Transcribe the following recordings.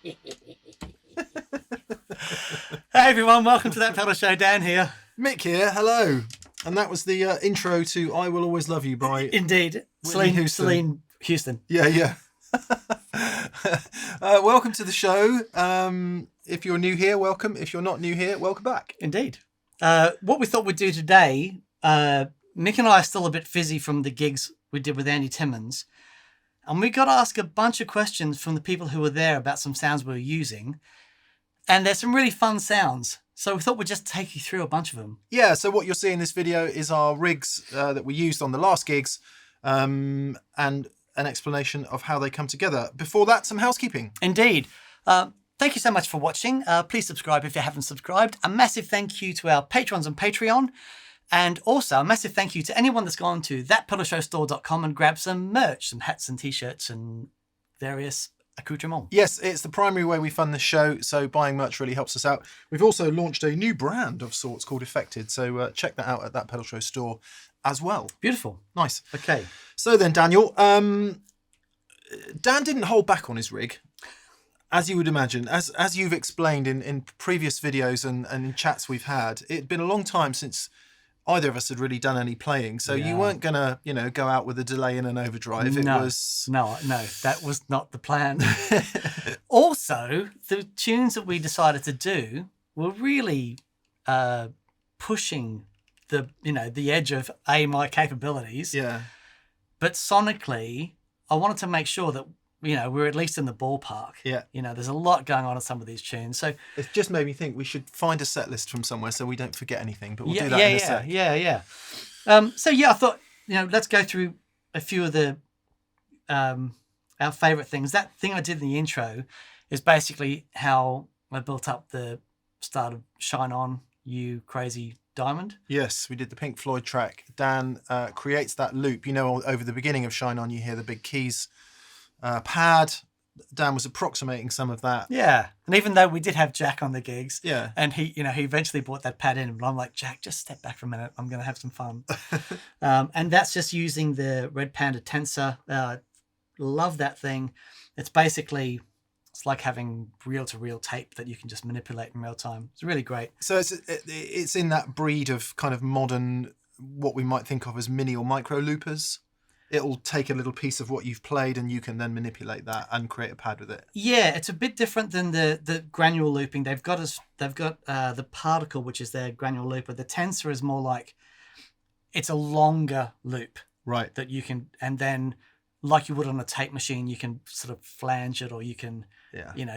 Hey everyone, welcome to That Pedal Show. Dan here. Mick here, hello. And that was the intro to I Will Always Love You by Indeed. Celine Houston. Yeah. Welcome to the show. If you're new here, welcome. If you're not new here, welcome back. Indeed. What we thought we'd do today, Mick and I are still a bit fizzy from the gigs we did with Andy Timmons. And we got to ask a bunch of questions from the people who were there about some sounds we were using. And there's some really fun sounds. So we thought we'd just take you through a bunch of them. Yeah, so what you'll see in this video is our rigs that we used on the last gigs and an explanation of how they come together. Before that, some housekeeping. Indeed. Thank you so much for watching. Please subscribe if you haven't subscribed. A massive thank you to our patrons on Patreon. And also a massive thank you to anyone that's gone to thatpedalshowstore.com and grabbed some merch, some hats and t-shirts and various accoutrements. Yes, it's the primary way we fund this show, so buying merch really helps us out. We've also launched a new brand of sorts called Effected, so check that out at That Pedal Show store as well. Beautiful. Nice. Okay. So then, Daniel, Dan didn't hold back on his rig, as you would imagine. As you've explained in previous videos and in chats we've had, it'd been a long time since either of us had really done any playing, so you weren't gonna, go out with a delay and an overdrive. No, that was not the plan. Also, the tunes that we decided to do were really pushing the edge of my capabilities. Yeah. But sonically, I wanted to make sure that we're at least in the ballpark. Yeah. There's a lot going on in some of these tunes. So it just made me think we should find a set list from somewhere so we don't forget anything. But we'll do that in a sec. Yeah. I thought, let's go through a few of the our favourite things. That thing I did in the intro is basically how I built up the start of Shine On, You Crazy Diamond. Yes, we did the Pink Floyd track. Dan creates that loop. Over the beginning of Shine On, you hear the big keys pad. Dan was approximating some of that. Yeah, and even though we did have Jack on the gigs, and he eventually brought that pad in, but I'm like, Jack, just step back for a minute. I'm going to have some fun. And that's just using the red Panda Tensor. Love that thing. It's like having reel-to-reel tape that you can just manipulate in real time. It's really great. So it's in that breed of kind of modern, what we might think of as mini or micro loopers. It'll take a little piece of what you've played and you can then manipulate that and create a pad with it. Yeah, it's a bit different than the granular looping. They've got the particle, which is their granular looper. The tensor is more like it's a longer loop, right? That you can, and then like you would on a tape machine, you can sort of flange it, or you can,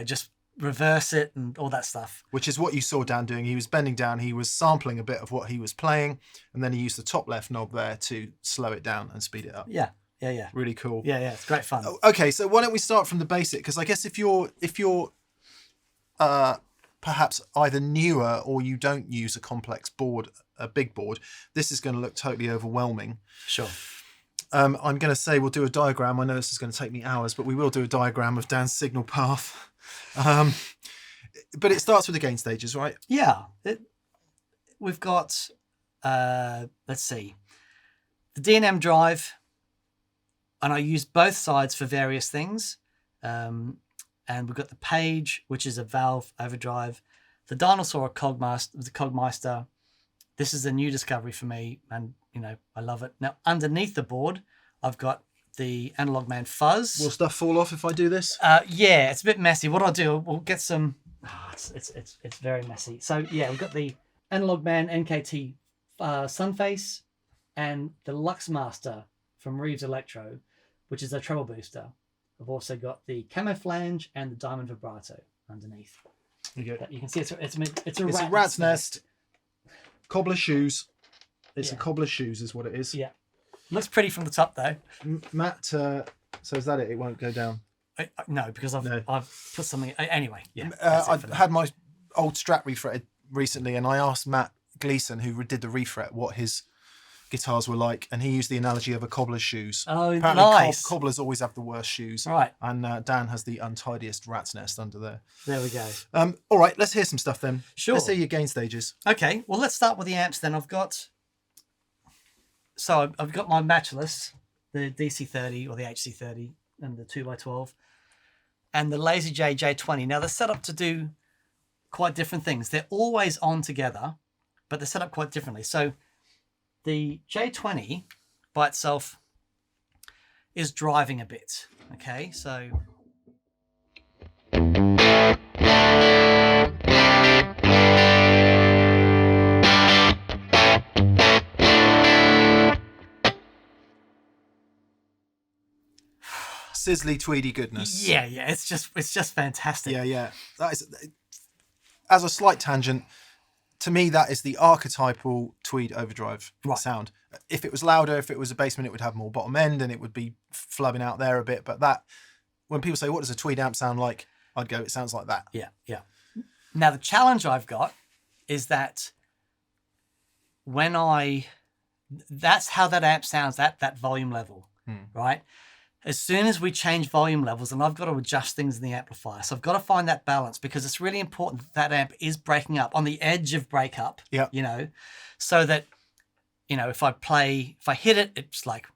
just reverse it and all that stuff. Which is what you saw Dan doing. He was bending down, he was sampling a bit of what he was playing, and then he used the top left knob there to slow it down and speed it up. Yeah. Really cool. Yeah, it's great fun. Okay, so why don't we start from the basic? Because I guess if you're perhaps either newer or you don't use a complex board, a big board, this is going to look totally overwhelming. Sure. I'm going to say we'll do a diagram. I know this is going to take me hours, but we will do a diagram of Dan's signal path. But it starts with the gain stages, right? Yeah. We've got, let's see, the D&M Drive, and I use both sides for various things. And we've got the Page, which is a valve overdrive, the Dinosaural Cogmeister. This is a new discovery for me, and I love it. Now, underneath the board, I've got the Analogman Fuzz. Will stuff fall off if I do this? Yeah, it's a bit messy. What I'll do, we'll get some. It's very messy. So yeah, we've got the Analogman NKT Sunface and the LuxMaster from Reeves Electro, which is a treble booster. I've also got the Camoflange and the Diamond Vibrato underneath. You can see it's a rat's nest. Cobbler shoes. It's a cobbler shoes is what it is. Yeah. Looks pretty from the top though. Matt, so is that it? It won't go down? No, because I've put something... Anyway, yeah. I've had my old Strat refretted recently, and I asked Matt Gleason, who did the refret, what his guitars were like, and he used the analogy of a cobbler's shoes. Oh, apparently nice. Cobblers always have the worst shoes. Right. And Dan has the untidiest rat's nest under there. There we go. All right, let's hear some stuff then. Sure. Let's hear your gain stages. Okay, well, let's start with the amps then. I've got my matchless, the DC30 or the HC30 and the 2x12. and the Lazy J J20. Now they're set up to do quite different things. They're always on together, but they're set up quite differently. So the J20 by itself is driving a bit. Okay, so sizzly tweedy goodness. yeah, it's just fantastic. Yeah. That is, as a slight tangent, to me that is the archetypal tweed overdrive sound. If it was louder, if it was a bassman, it would have more bottom end and it would be flubbing out there a bit. But that, when people say, what does a tweed amp sound like? I'd go, it sounds like that. Yeah. Now the challenge I've got is that that's how that amp sounds at that volume level, right? As soon as we change volume levels, and I've got to adjust things in the amplifier. So I've got to find that balance, because it's really important that amp is breaking up, on the edge of breakup, so that, if I hit it, it's like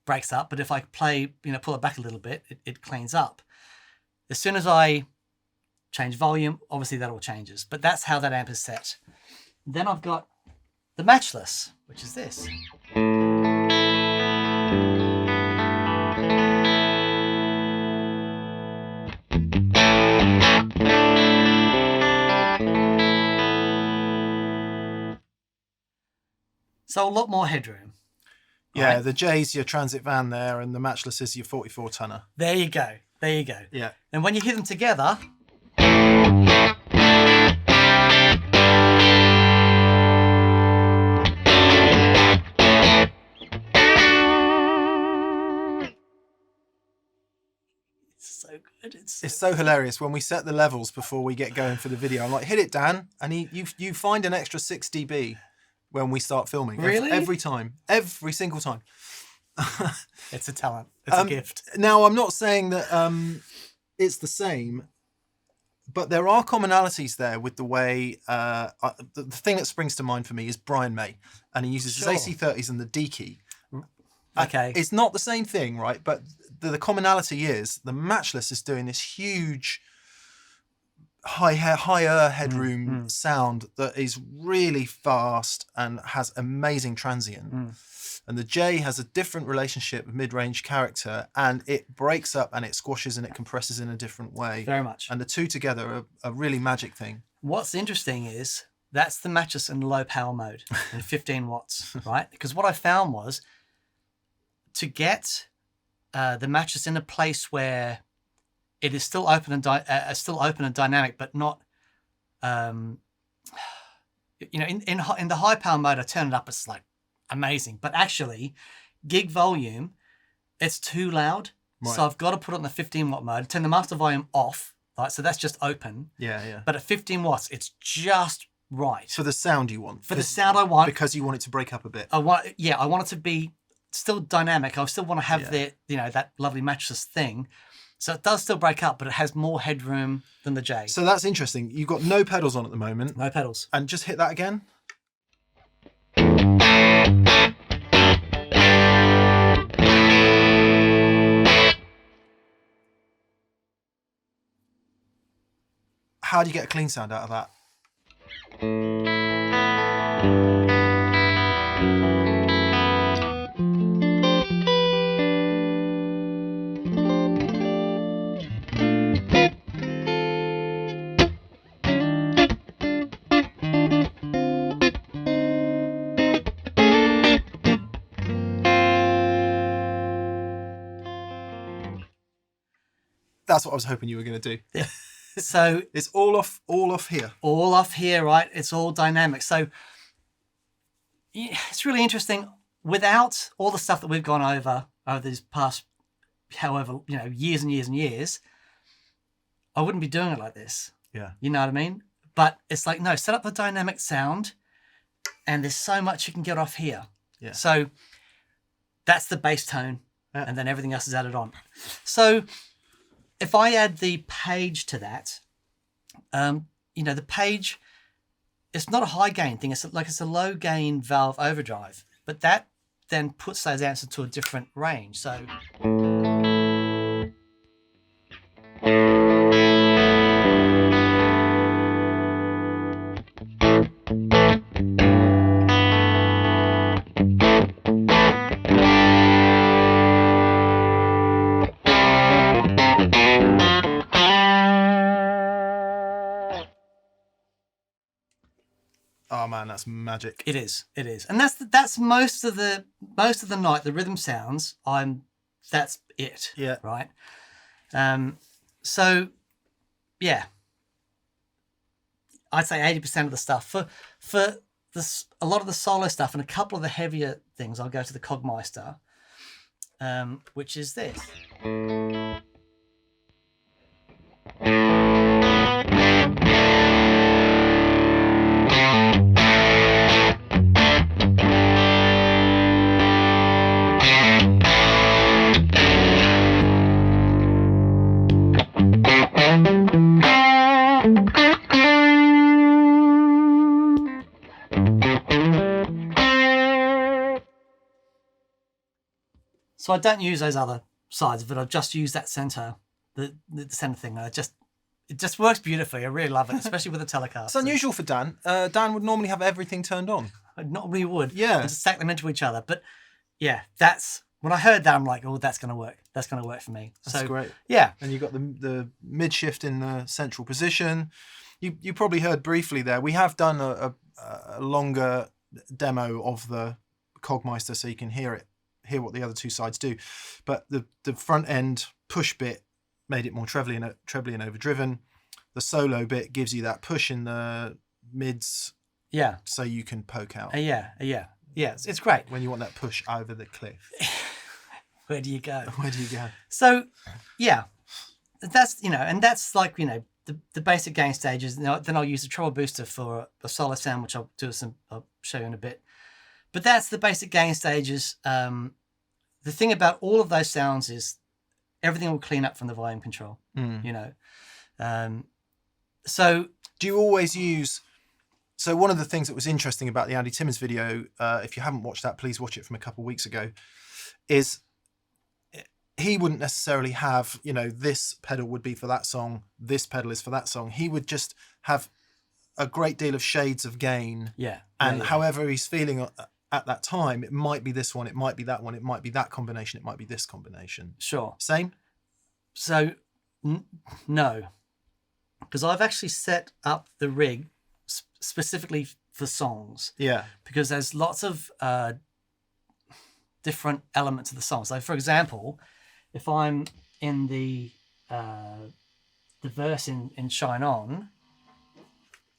breaks up. But if I play, pull it back a little bit, it cleans up. As soon as I change volume, obviously that all changes. But that's how that amp is set. Then I've got the matchless, which is this. So a lot more headroom. Yeah, right? The J's your transit van there, and the matchless is your 44 tonner. There you go. Yeah. And when you hit them together, it's so good. It's so hilarious. When we set the levels before we get going for the video, I'm like, hit it, Dan, and you find an extra 6 dB when we start filming. Really? Every time. Every single time. It's a talent. It's a gift. Now, I'm not saying that it's the same, but there are commonalities there with the way... the thing that springs to mind for me is Brian May, and he uses his AC30s and the D key. Okay. It's not the same thing, right? But the commonality is the matchless is doing this huge... higher headroom sound that is really fast and has amazing transient. And the J has a different relationship with mid-range character, and it breaks up and it squashes and it compresses in a different way. Very much. And the two together are a really magic thing. What's interesting is that's the matchless in low power mode in 15 watts, right? Because what I found was to get the matchless in a place where it is still open and dynamic, but not, in the high power mode, I turn it up, it's like amazing. But actually, gig volume, it's too loud. Right. So I've got to put it on the 15 watt mode, turn the master volume off, right? So that's just open. Yeah. But at 15 watts, it's just right. For the sound you want. For the sound I want. Because you want it to break up a bit. I want it to be still dynamic. I still want to have that lovely matchless thing. So it does still break up, but it has more headroom than the J. So that's interesting. You've got no pedals on at the moment. No pedals. And just hit that again. How do you get a clean sound out of that? That's what I was hoping you were going to do. Yeah. So it's all off here. All off here, right? It's all dynamic. So yeah, it's really interesting. Without all the stuff that we've gone over these past, however, years and years and years, I wouldn't be doing it like this. Yeah. You know what I mean? But it's like, no, set up the dynamic sound, and there's so much you can get off here. Yeah. So that's the bass tone, and then everything else is added on. So if I add the page to that, the page, it's not a high gain thing. It's a low gain valve overdrive, but that then puts those amps into a different range. So Oh man, that's magic. It is, and that's most of the night. The rhythm sounds, that's it. Yeah. Right. So, yeah, I'd say 80% of the stuff for this, a lot of the solo stuff and a couple of the heavier things, I'll go to the Cogmeister, which is this. So I don't use those other sides of it. I just use that center, the center thing. It just works beautifully. I really love it, especially with the Telecaster. It's unusual for Dan. Dan would normally have everything turned on. I normally would. Yeah. And just stack them into each other. But yeah, that's when I heard that, I'm like, oh, that's going to work. That's going to work for me. That's great. Yeah. And you've got the mid shift in the central position. You probably heard briefly there. We have done a longer demo of the Cogmeister, so you can hear what the other two sides do. But the front end push bit made it more trebly and overdriven. The solo bit gives you that push in the mids. Yeah. So you can poke out. Yeah. It's great. When you want that push over the cliff. Where do you go? Where do you go? So, yeah, that's, and that's like, the basic gain stages. Then I'll use the treble booster for a solo sound, which I'll show you in a bit. But that's the basic gain stages. The thing about all of those sounds is everything will clean up from the volume control, So do you always use... So one of the things that was interesting about the Andy Timmons video, if you haven't watched that, please watch it from a couple of weeks ago, is he wouldn't necessarily have, this pedal would be for that song, this pedal is for that song. He would just have a great deal of shades of gain. Yeah. And however he's feeling at that time, it might be this one, it might be that one, it might be that combination, it might be this combination. Sure. Same? So, no. Because I've actually set up the rig specifically for songs. Yeah. Because there's lots of different elements of the song. So, for example, if I'm in the verse in Shine On,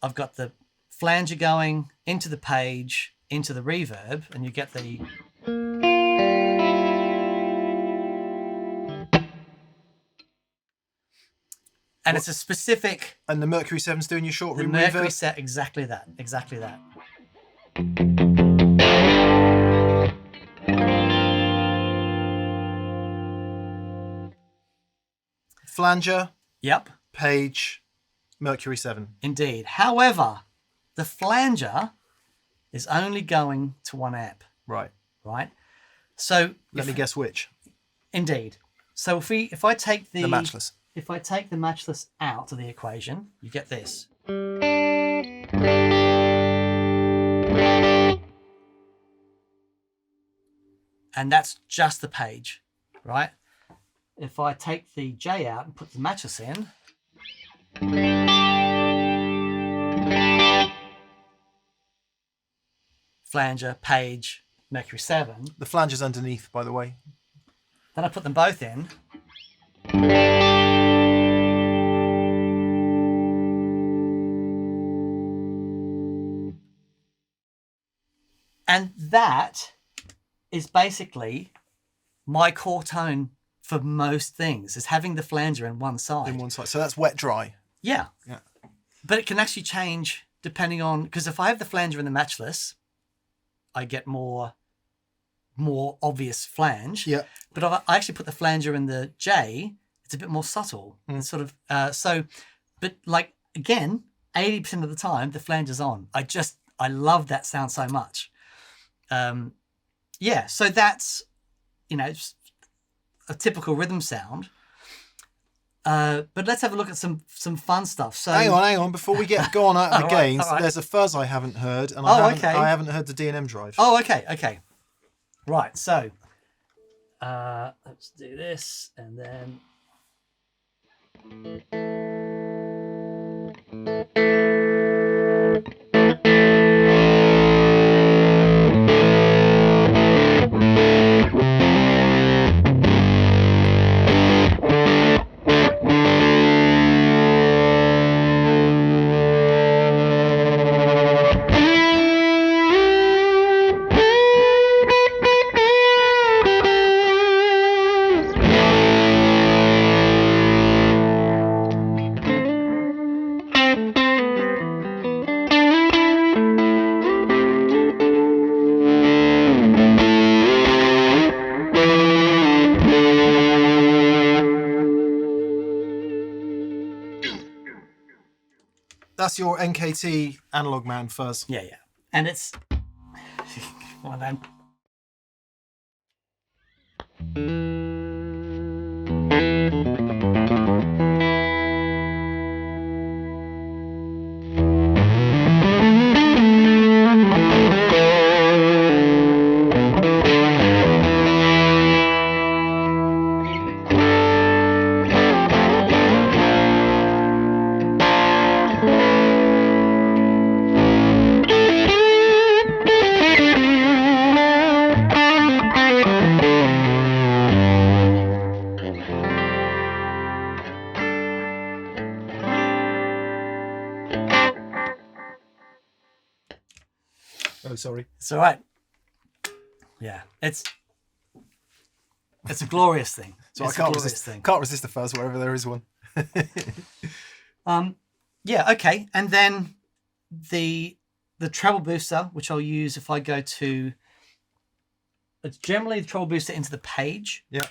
I've got the flanger going into the page, into the reverb, and you get the... And it's a specific... And the Mercury7's doing your short room reverb? The Mercury reverb? set, exactly that. Flanger. Yep. Page. Mercury7. Indeed. However, the flanger is only going to 1 amp. Right. So... Let me guess which. Indeed. So if I take the matchless. If I take the matchless out of the equation, you get this. And that's just the page, right? If I take the J out and put the matchless in, flanger, page, Mercury7. The flanger's underneath, by the way. Then I put them both in. And that is basically my core tone for most things, is having the flanger in one side. In one side. So that's wet dry. Yeah. Yeah. But it can actually change depending on, because if I have the flanger in the matchless, I get more obvious flange. Yeah. But if I actually put the flanger in the J, it's a bit more subtle. It's sort of but like again, 80% of the time the flanger's on. I love that sound so much. Yeah, so that's a typical rhythm sound. But let's have a look at some fun stuff. So hang on, before we get gone out of the gains, right. There's a fuzz I haven't heard, and okay. I haven't heard the D&M Drive. Oh, okay. Right, so let's do this, and then That's your NKT Analogman fuzz. Yeah, yeah. And it's... Well, then. Oh, sorry. It's all right. Yeah, it's a glorious thing. So it's I can't a glorious resist. thing. Can't resist the fuzz wherever there is one. Yeah, okay. And then the treble booster, which I'll use if I go to... It's generally the treble booster into the page. Yeah.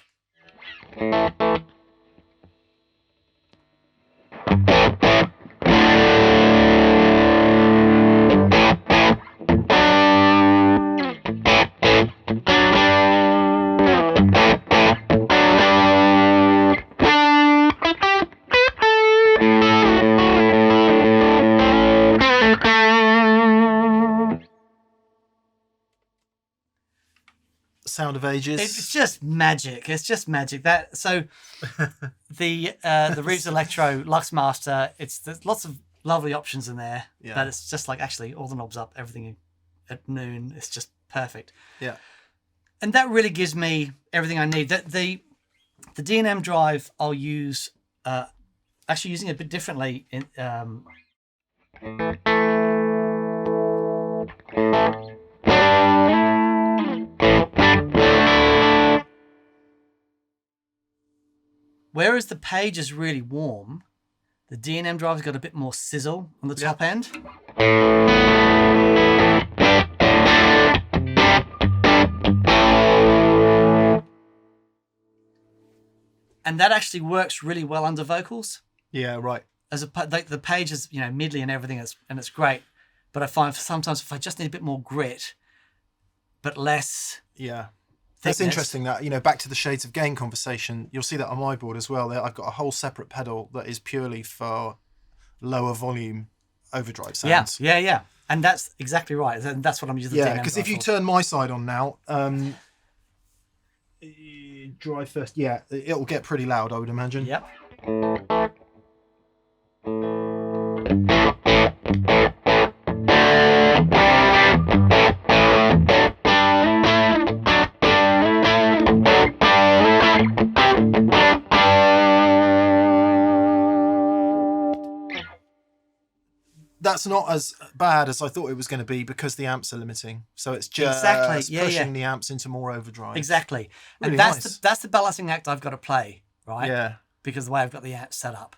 Sound of ages. It's just magic. It's just magic. That so the Reeves Electro LuxMaster. There's lots of lovely options in there. Yeah. But it's just like actually all the knobs up, everything at noon. It's just perfect. Yeah. And that really gives me everything I need. The D&M Drive I'll use actually using it a bit differently in whereas the page is really warm, the D&M Drive's got a bit more sizzle on the top end. And that actually works really well under vocals. Yeah, right. The page is, middly and everything, and it's great. But I find sometimes if I just need a bit more grit, but less... Yeah. Thickness. That's interesting that, back to the shades of gain conversation, you'll see that on my board as well. I've got a whole separate pedal that is purely for lower volume overdrive sounds. Yeah. And that's exactly right. And that's what I'm using. Yeah, because if you turn my side on now, drive first, yeah, it'll get pretty loud, I would imagine. Yep. That's not as bad as I thought it was going to be because the amps are limiting. So it's just pushing the amps into more overdrive. Exactly. Really And nice. that's the balancing act I've got to play, right? Yeah. Because the way I've got the amp set up.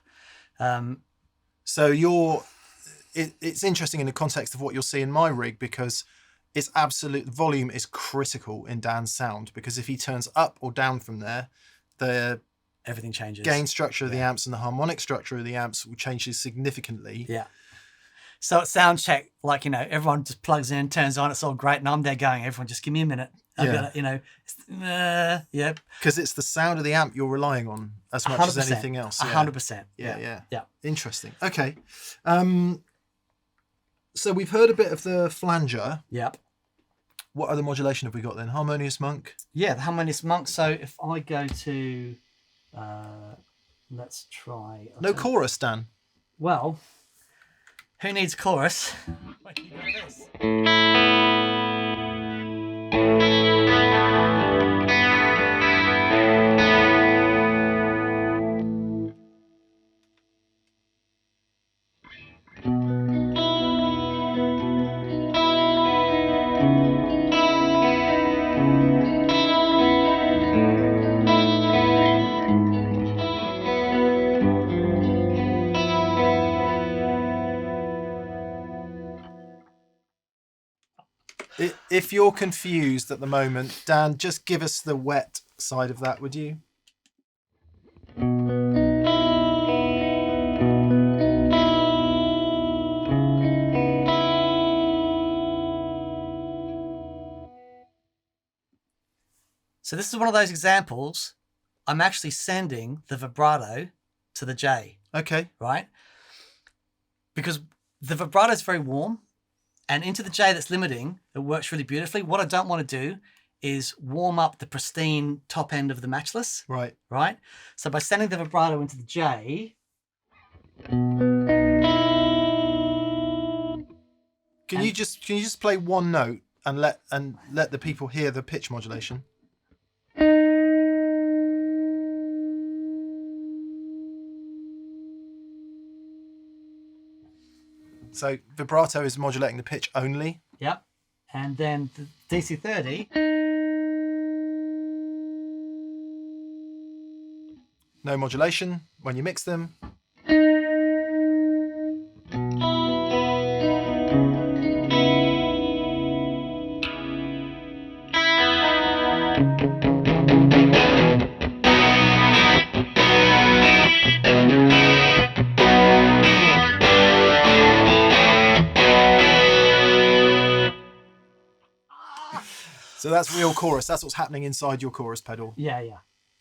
So it's interesting in the context of what you'll see in my rig because it's absolute volume is critical in Dan's sound because if he turns up or down from there, the everything changes. Gain structure of the amps and the harmonic structure of the amps will change significantly. Yeah. So at sound check, everyone just plugs in, turns on, it's all great, and I'm there going, everyone just give me a minute. Because it's the sound of the amp you're relying on as much as anything else. 100%. Yeah. Yeah. Interesting. Okay. So we've heard a bit of the flanger. Yep. What other modulation have we got then? Harmonious Monk? Yeah, the Harmonious Monk. So if I go to, let's try. No chorus, Dan. Well, who needs chorus? When you got this. If you're confused at the moment, Dan, just give us the wet side of that, would you? So this is one of those examples. I'm actually sending the vibrato to the J. Okay. Right? Because the vibrato is very warm, and into the J that's limiting, it works really beautifully. What I don't want to do is warm up the pristine top end of the matchless. Right. Right? So by sending the vibrato into the J... Can you just play one note and let the people hear the pitch modulation? So vibrato is modulating the pitch only. Yep. And then the DC30. No modulation when you mix them. So that's real chorus. That's what's happening inside your chorus pedal. Yeah, yeah.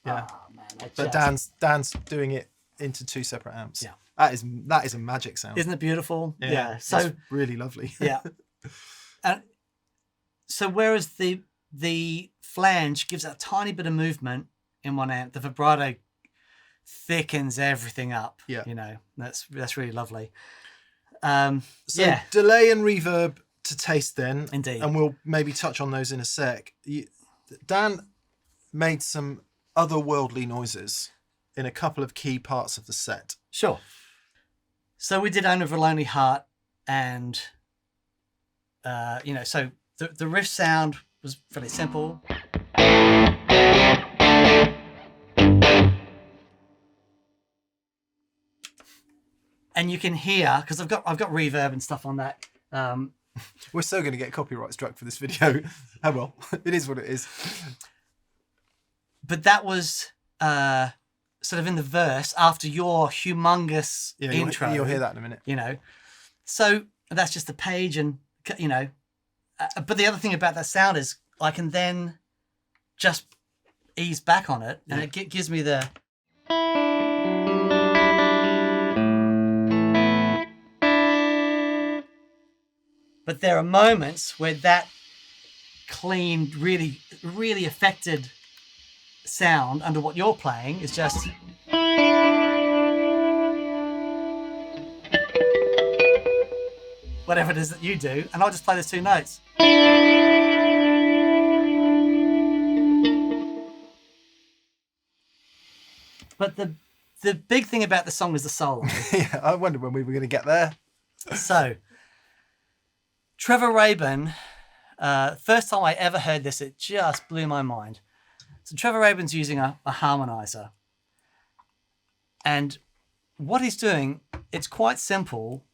Yeah. Oh, man, But Dan's doing it into two separate amps. Yeah. That is a magic sound. Isn't it beautiful? Yeah. So it's really lovely. yeah. And so whereas the flange gives a tiny bit of movement in one amp, the vibrato thickens everything up. Yeah. You know, that's really lovely. So yeah. delay and reverb to taste then. Indeed. And we'll maybe touch on those in a sec. Dan made some otherworldly noises in a couple of key parts of the set. Sure. So we did Owner of a Lonely Heart, and so the riff sound was fairly simple. And you can hear, because I've got reverb and stuff on that. We're so going to get copyright struck for this video. Oh well, it is what it is. But that was sort of in the verse after your humongous intro. You'll hear that in a minute. You know, so that's just the page, and you know. But the other thing about that sound is I can then just ease back on it, and it gives me the. But there are moments where that clean, really, really affected sound under what you're playing is just. Whatever it is that you do, and I'll just play those two notes. But the big thing about the song is the solo. Yeah, I wondered when we were going to get there. So, Trevor Rabin, first time I ever heard this, it just blew my mind. So Trevor Rabin's using a harmonizer. And what he's doing, it's quite simple.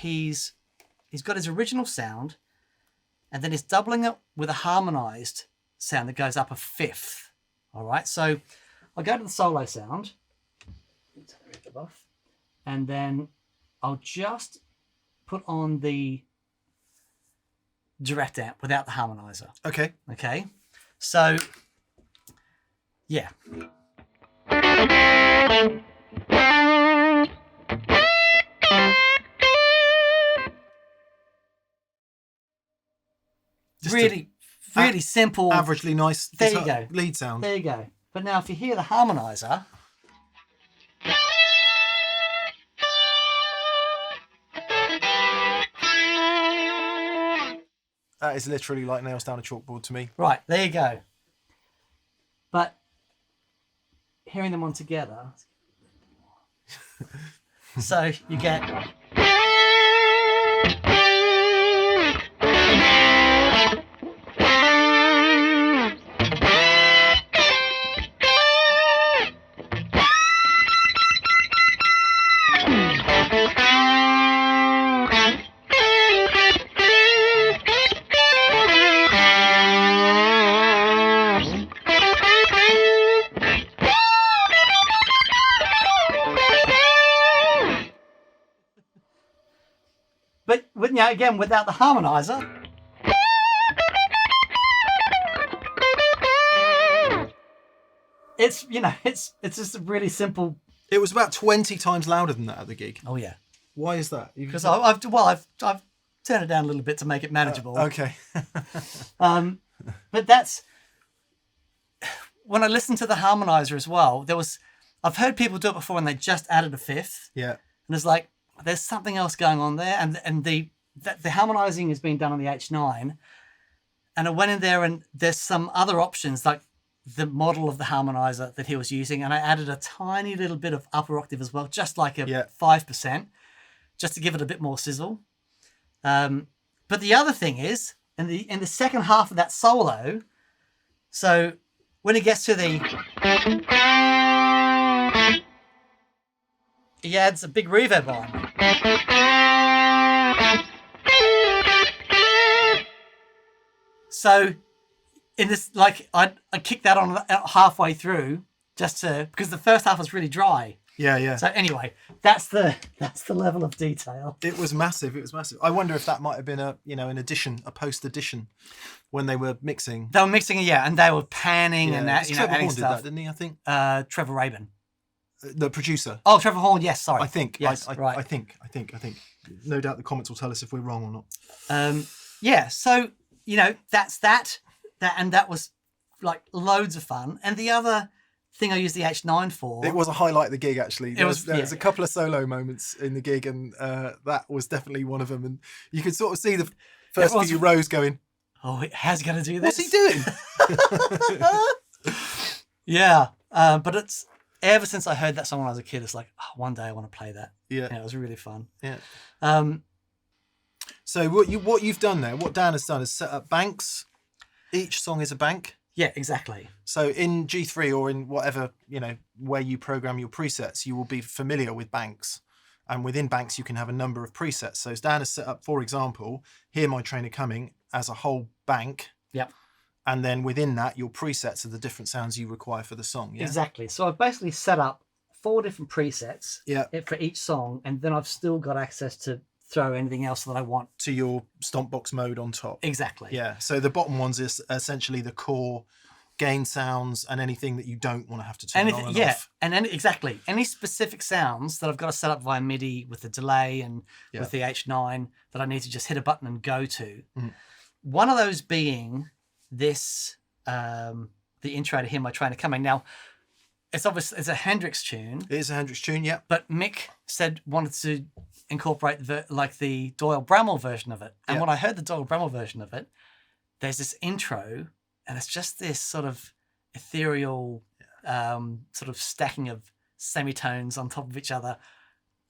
He's got his original sound, and then he's doubling it with a harmonized sound that goes up a fifth. All right, so I'll go to the solo sound, and then I'll just put on the direct amp without the harmonizer. Okay. Okay, so yeah. Just really simple. Averagely nice There you go. lead sound. There you go. But now if you hear the harmonizer. That is literally like nails down a chalkboard to me. Right, there you go. But hearing them on together. So you get. But yeah, again, without the harmonizer. it's it's just a really simple. It was about 20 times louder than that at the gig. Oh yeah, Why is that? because I've turned it down a little bit to make it manageable. Okay. But that's when I listened to the harmonizer as well. I've heard people do it before and they just added a fifth. Yeah. And it's like there's something else going on there, and the harmonizing is being done on the H9, and I went in there and there's some other options like the model of the harmonizer that he was using, and I added a tiny little bit of upper octave as well, just like a 5%, just to give it a bit more sizzle. But the other thing is in the second half of that solo, so when he gets to the, he adds a big reverb on. So in this, like I kicked that on halfway through because the first half was really dry. Yeah. So anyway, that's the level of detail. It was massive. I wonder if that might have been an addition, a post addition, when they were mixing. They were mixing, and they were panning and that, Trevor adding Horn did stuff. that, didn't he? I think. Trevor Rabin. The producer. Oh, Trevor Horn. Yes, sorry. I think. Yes, right. I think. No doubt the comments will tell us if we're wrong or not. So that's that, and that was like loads of fun. And the other thing I used the H9 for. It was a highlight of the gig, actually. There was a couple of solo moments in the gig, and that was definitely one of them. And you could sort of see the first few rows going, oh, how's he going to do this? What's he doing? But it's ever since I heard that song when I was a kid, it's like, one day I want to play that. Yeah. It was really fun. Yeah. So what you've done there, what Dan has done is set up banks. Each song is a bank. Yeah, exactly. So in G3 or in whatever, where you program your presets, you will be familiar with banks. And within banks, you can have a number of presets. So Dan has set up, for example, Hear My Trainer Coming as a whole bank. Yep. And then within that, your presets are the different sounds you require for the song. Yeah? Exactly. So I've basically set up 4 different presets for each song. And then I've still got access to throw anything else that I want. To your Stompbox mode on top. Exactly. Yeah. So the bottom ones is essentially the core gain sounds and anything that you don't want to have to turn on and off. And exactly. Any specific sounds that I've got to set up via MIDI with the delay and with the H9 that I need to just hit a button and go to. Mm. One of those being this, the intro to Hear My Trainer Coming. Now, it's a Hendrix tune. It is a Hendrix tune, yeah. But Mick wanted to incorporate the Doyle Bramall version of it. And when I heard the Doyle Bramall version of it, there's this intro, and it's just this sort of ethereal sort of stacking of semitones on top of each other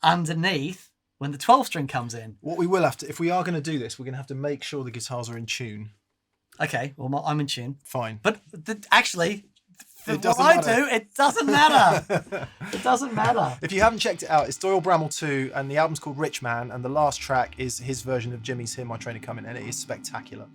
underneath when the 12 string comes in. What we will have to, if we are going to do this, we're going to have to make sure the guitars are in tune. Okay, well, I'm in tune. Fine. But actually, it doesn't matter. It doesn't matter. It doesn't matter. If you haven't checked it out, it's Doyle Bramall 2, and the album's called Rich Man, and the last track is his version of Jimmy's Hear My Trainer Coming, and it is spectacular.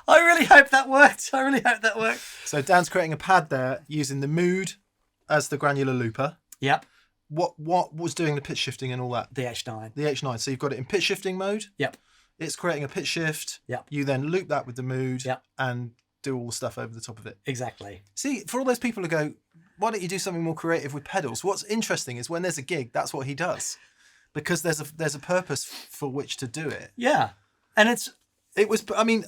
I really hope that worked. So Dan's creating a pad there using the mood as the granular looper. Yep. What was doing the pitch shifting and all that? The H9. The H9. So you've got it in pitch shifting mode. Yep. It's creating a pitch shift. Yep. You then loop that with the mood. Yep. And do all the stuff over the top of it. Exactly. See, for all those people who go, why don't you do something more creative with pedals? What's interesting is when there's a gig, that's what he does, because there's a purpose for which to do it. Yeah, and it was. I mean,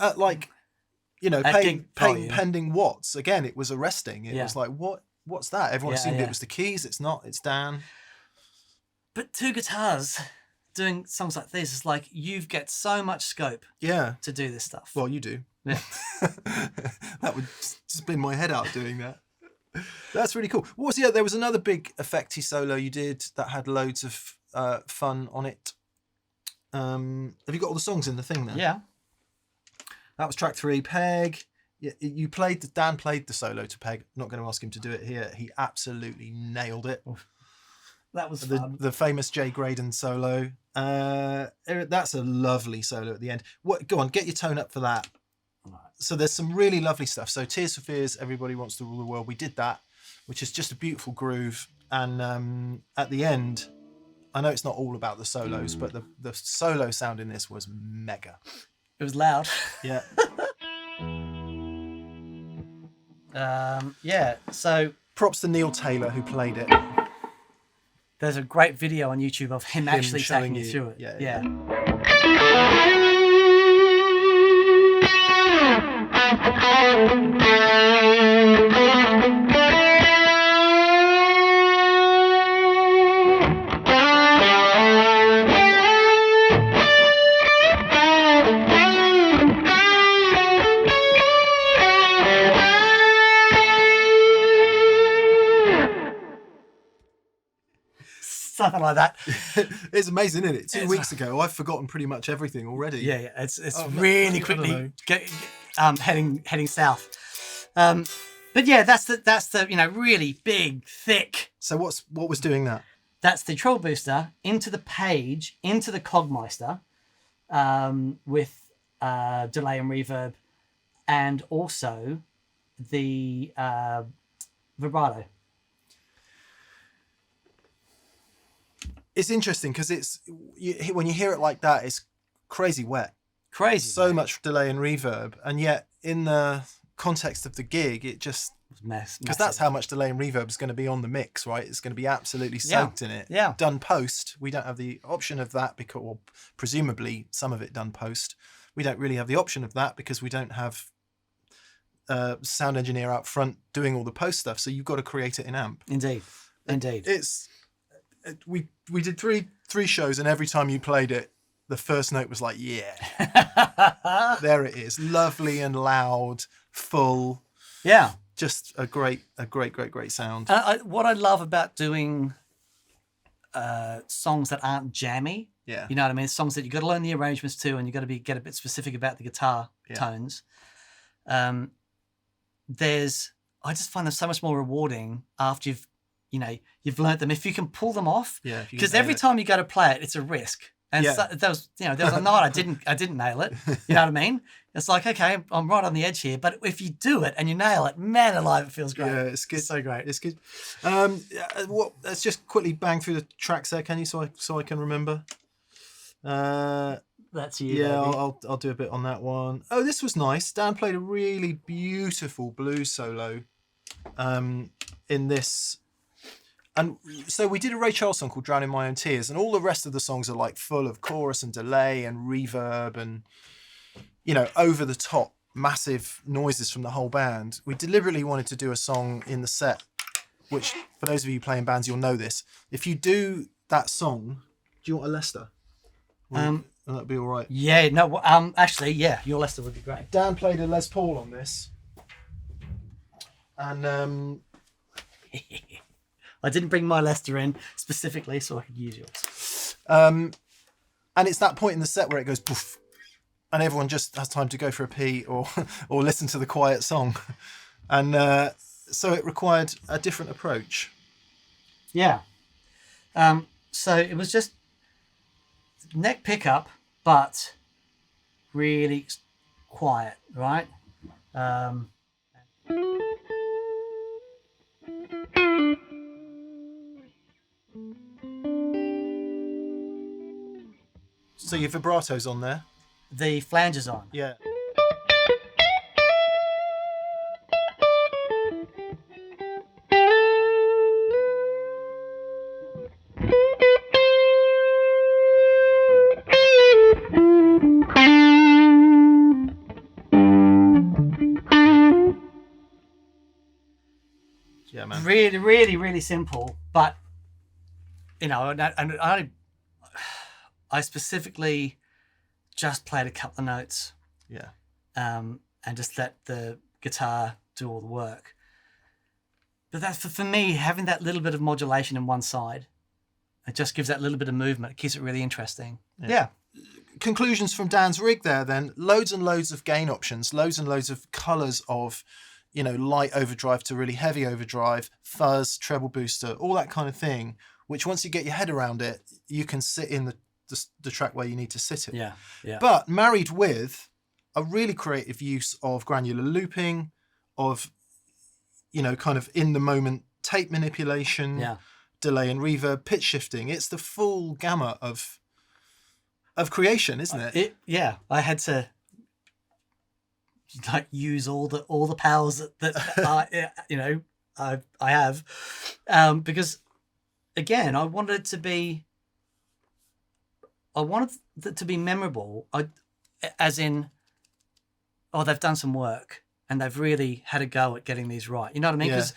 paying pending watts again. It was arresting. It was like, what's that? Everyone assumed it was the keys. It's not. It's Dan. But 2 guitars doing songs like this is like you get so much scope Yeah. to do this stuff. Well, you do. Yeah. That would spin my head out doing that. That's really cool. What was there was another big effecty solo you did that had loads of fun on it. Have you got all the songs in the thing there? Yeah. That was track 3, Peg. You Dan played the solo to Peg. I'm not going to ask him to do it here. He absolutely nailed it. That was fun. The famous Jay Graydon solo. That's a lovely solo at the end. Go on, get your tone up for that. Right. So there's some really lovely stuff. So Tears for Fears, Everybody Wants to Rule the World. We did that, which is just a beautiful groove. And at the end, I know it's not all about the solos, but the solo sound in this was mega. It was loud. Yeah. Yeah. So props to Neil Taylor who played it. There's a great video on YouTube of him actually taking you through it. Yeah. Something like that. It's amazing, isn't it? 2 weeks ago, I've forgotten pretty much everything already. Yeah. It's really quickly heading south. But yeah, that's the really big, thick. So what was doing that? That's the treble booster into the page, into the Cogmeister, with delay and reverb, and also the vibrato. It's interesting because when you hear it like that, it's crazy wet. Crazy. So much delay and reverb, and yet in the context of the gig, it just mess. Because that's how much delay and reverb is going to be on the mix, right? It's going to be absolutely soaked in it. Yeah. Done post, we don't have the option of that because, or presumably some of it done post. We don't really have the option of that because we don't have a sound engineer out front doing all the post stuff. So you've got to create it in AMP. Indeed. We did three shows, and every time you played it, the first note was like, yeah, there it is, lovely and loud, full. Yeah, just a great sound. What I love about doing songs that aren't jammy, yeah, you know what I mean, songs that you got to learn the arrangements to, and you got to get a bit specific about the guitar tones. I just find them so much more rewarding after you've learnt them. If you can pull them off, because every time you go to play it, it's a risk. And there was a night I didn't nail it. You know what I mean? It's like, okay, I'm right on the edge here. But if you do it and you nail it, man alive, it feels great. Yeah, it's good. It's so great. It's good. Let's just quickly bang through the tracks there, can you? So I can remember. That's you. Yeah, baby. I'll do a bit on that one. Oh, this was nice. Dan played a really beautiful blues solo in this. And so we did a Ray Charles song called Drown in My Own Tears, and all the rest of the songs are like full of chorus and delay and reverb and, over the top, massive noises from the whole band. We deliberately wanted to do a song in the set, which for those of you playing bands, you'll know this. If you do that song, do you want a Lester? That'd be all right. Yeah, no, actually, yeah, your Lester would be great. Dan played a Les Paul on this. And I didn't bring my Lester in specifically so I could use yours. And it's that point in the set where it goes poof, and everyone just has time to go for a pee or listen to the quiet song. And so it required a different approach. Yeah. So it was just neck pickup, but really quiet, right? So your vibrato's on there? The flanger's on. Yeah. Yeah, man. Really, really, really simple, but and I specifically just played a couple of notes, Yeah. and just let the guitar do all the work. But that's for me, having that little bit of modulation in one side, it just gives that little bit of movement. It keeps it really interesting. Yeah. Conclusions from Dan's rig there then. Loads and loads of gain options, loads and loads of colours of, you know, light overdrive to really heavy overdrive, fuzz, treble booster, all that kind of thing, which once you get your head around it, you can sit in the track where you need to sit it. Yeah. Yeah. But married with a really creative use of granular looping, of, you know, kind of in the moment tape manipulation, delay and reverb, pitch shifting. It's the full gamut of creation, isn't it? I had to like use all the powers that I have, because again, I wanted it to be memorable. As in, they've done some work and they've really had a go at getting these right. You know what I mean? Because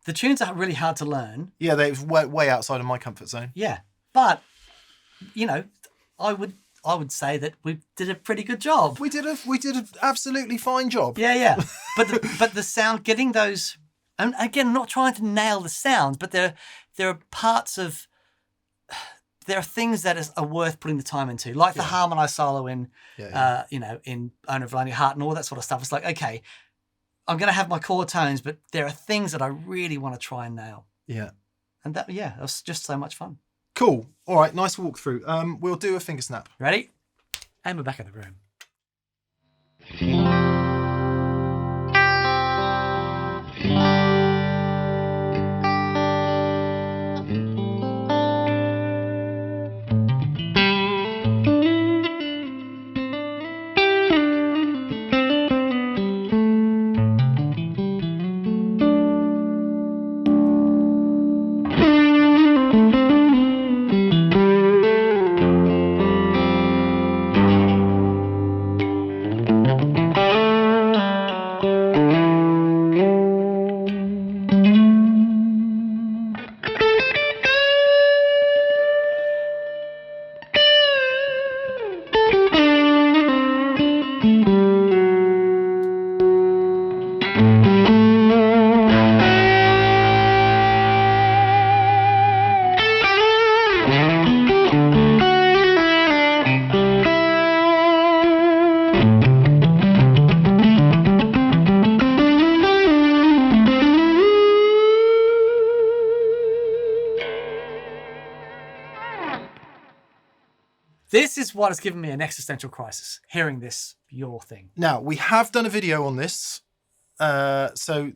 the tunes are really hard to learn. Yeah, they're way outside of my comfort zone. Yeah, but you know, I would say that we did a pretty good job. We did an absolutely fine job. Yeah. But the sound, getting those, and again, not trying to nail the sound, but there are parts of, there are things that are worth putting the time into, like the harmonized solo in, in Owner of a Lonely Heart and all that sort of stuff. It's like, okay, I'm going to have my core tones, but there are things that I really want to try and nail. Yeah. And that was just so much fun. Cool. All right, nice walkthrough. We'll do a finger snap. Ready? And we're back in the room. This is what has given me an existential crisis, hearing this, your thing. Now, we have done a video on this. So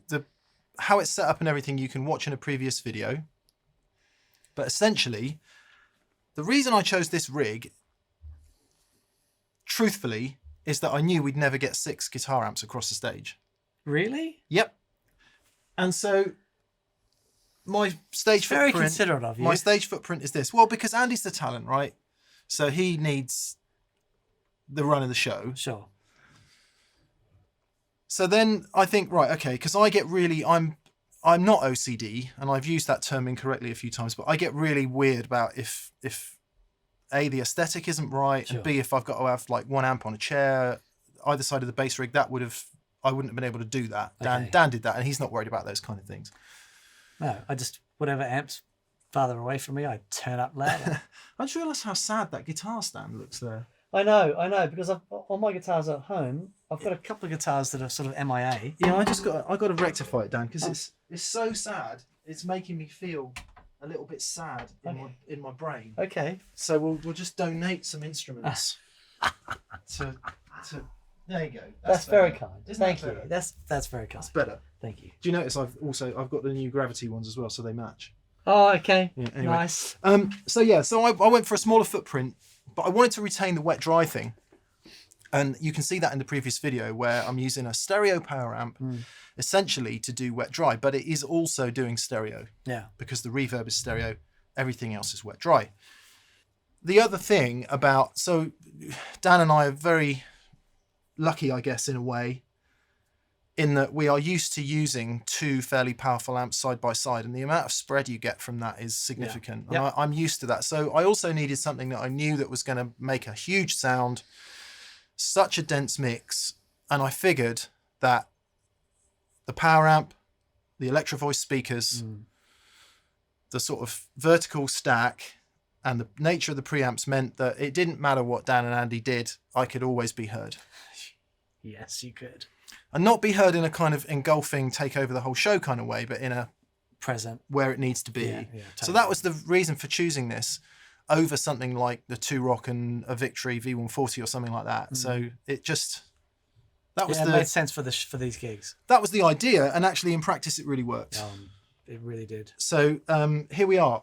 how it's set up and everything you can watch in a previous video. But essentially, the reason I chose this rig, truthfully, is that I knew we'd never get 6 guitar amps across the stage. Really? Yep. And so my stage Very footprint... considerate of you. My stage footprint is this. Well, because Andy's the talent, right? So he needs the run of the show. Sure. So then I think, right, okay, because I get really... I'm not OCD, and I've used that term incorrectly a few times, but I get really weird about if A, the aesthetic isn't right, Sure. and B, if I've got to have like 1 amp on a chair, either side of the bass rig, I wouldn't have been able to do that. Okay. Dan did that, and he's not worried about those kind of things. No, whatever amps farther away from me, I turn up louder. I just realised how sad that guitar stand looks there. I know, because on my guitars at home, I've got a couple of guitars that are sort of MIA. Yeah, I got to rectify it, Dan, because it's so sad. It's making me feel a little bit sad in my brain. Okay. So we'll just donate some instruments to. There you go. That's very kind. Thank you. That's very kind. That's better. Thank you. Do you notice I've got the new Gravity ones as well, so they match. Oh, okay. Yeah, anyway. Nice. So I went for a smaller footprint, but I wanted to retain the wet dry thing. And you can see that in the previous video where I'm using a stereo power amp essentially to do wet dry, but it is also doing stereo. Yeah. Because the reverb is stereo, everything else is wet dry. The other thing so Dan and I are very lucky, I guess, in a way, in that we are used to using two fairly powerful amps side by side, and the amount of spread you get from that is significant. Yeah. And I'm used to that. So I also needed something that I knew that was going to make a huge sound, such a dense mix, and I figured that the power amp, the Electro voice speakers, the sort of vertical stack, and the nature of the preamps meant that it didn't matter what Dan and Andy did, I could always be heard. Yes, you could. And not be heard in a kind of engulfing, take over the whole show kind of way, but in a present where it needs to be. Yeah, totally. So that was the reason for choosing this over something like the 2-Rock and a Victory V140 or something like that. So it just... it made sense for these gigs. That was the idea, and actually in practice it really worked. It really did. So here we are.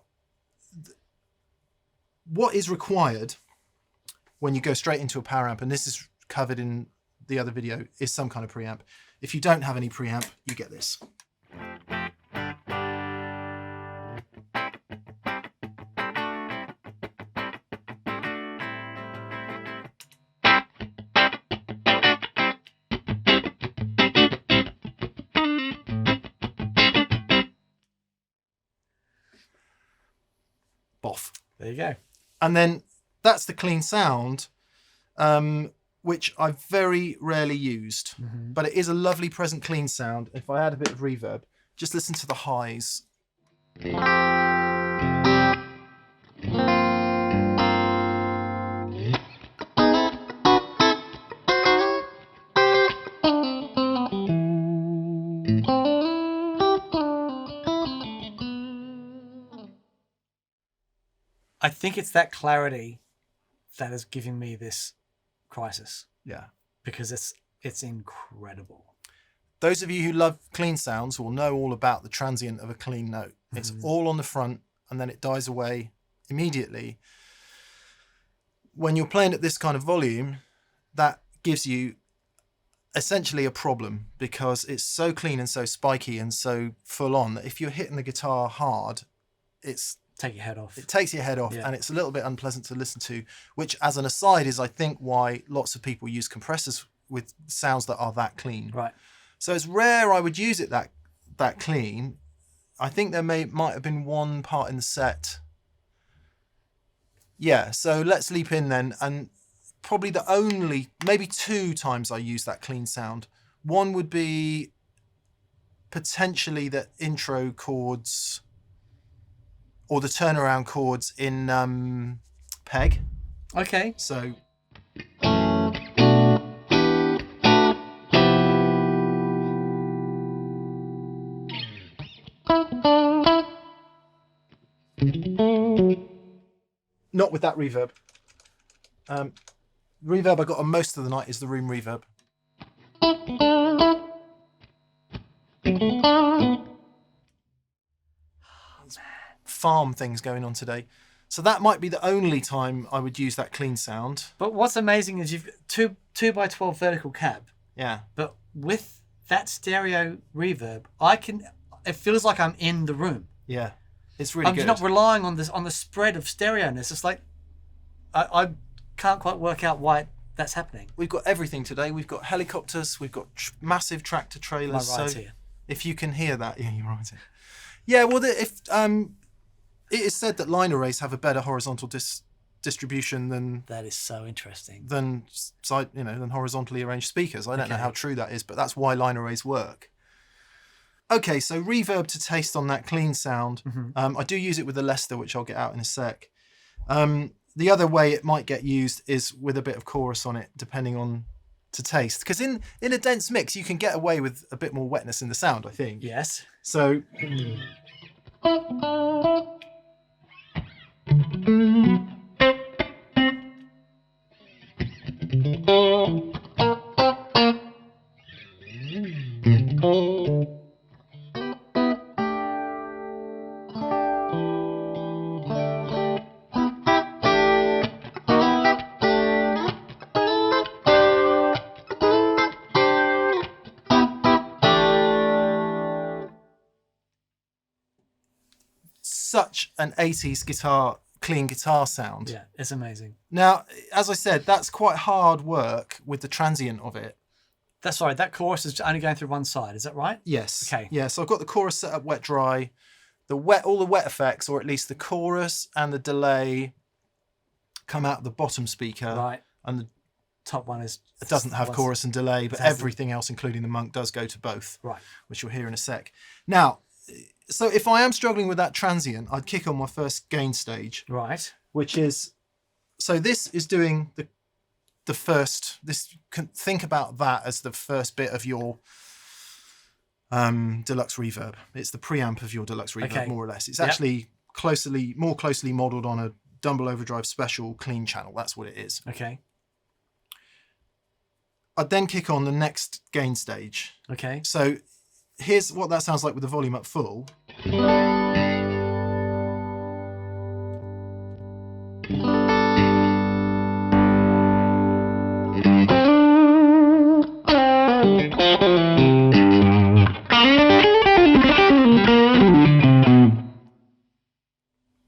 What is required when you go straight into a power amp, and this is covered in the other video, is some kind of preamp. If you don't have any preamp, you get this. Boff. There you go. And then that's the clean sound, which I've very rarely used, but it is a lovely, present, clean sound. If I add a bit of reverb, just listen to the highs. I think it's that clarity that is giving me this crisis. Yeah. Because it's incredible. Those of you who love clean sounds will know all about the transient of a clean note. It's all on the front and then it dies away immediately. When you're playing at this kind of volume, that gives you essentially a problem because it's so clean and so spiky and so full on that if you're hitting the guitar hard, take your head off. It takes your head off, and it's a little bit unpleasant to listen to, which as an aside is I think why lots of people use compressors with sounds that are that clean. Right. So it's rare I would use it that clean. I think there might have been one part in the set. Yeah, so let's leap in then, and probably the only, maybe 2 times I use that clean sound. One would be potentially the intro chords or the turnaround chords in Peg. Okay. So... Not with that reverb. Reverb I got on most of the night is the room reverb. Farm things going on today. So that might be the only time I would use that clean sound. But what's amazing is you've 2x12 vertical cab. Yeah. But with that stereo reverb, it feels like I'm in the room. Yeah. It's really good. I'm not relying on the spread of stereo-ness. It's like I can't quite work out why that's happening. We've got everything today. We've got helicopters. We've got massive tractor trailers. Am I right so here? If you can hear that, yeah, you're right here. Yeah, well, it is said that line arrays have a better horizontal distribution than that is so interesting than horizontally arranged speakers. I don't know how true that is, but that's why line arrays work. Okay, so reverb to taste on that clean sound. I do use it with the Lester, which I'll get out in a sec. The other way it might get used is with a bit of chorus on it, depending on to taste. Because in a dense mix, you can get away with a bit more wetness in the sound, I think. Yes. So... Such an 80s clean guitar sound. Yeah, it's amazing. Now, as I said, that's quite hard work with the transient of it. That's right. That chorus is only going through one side. Is that right? Yes. Okay. Yeah, so I've got the chorus set up wet dry. All the wet effects, or at least the chorus and the delay, come out of the bottom speaker. Right. And the Top one is... it doesn't have chorus and delay, but everything else, including the monk, does go to both. Right. Which you'll hear in a sec. Now, so if I am struggling with that transient, I'd kick on my first gain stage. Right. Which is... So this is doing the first... Think about that as the first bit of your deluxe reverb. It's the preamp of your deluxe reverb, more or less. It's actually more closely modelled on a Dumble Overdrive Special clean channel. That's what it is. Okay. I'd then kick on the next gain stage. Okay. So here's what that sounds like with the volume up full.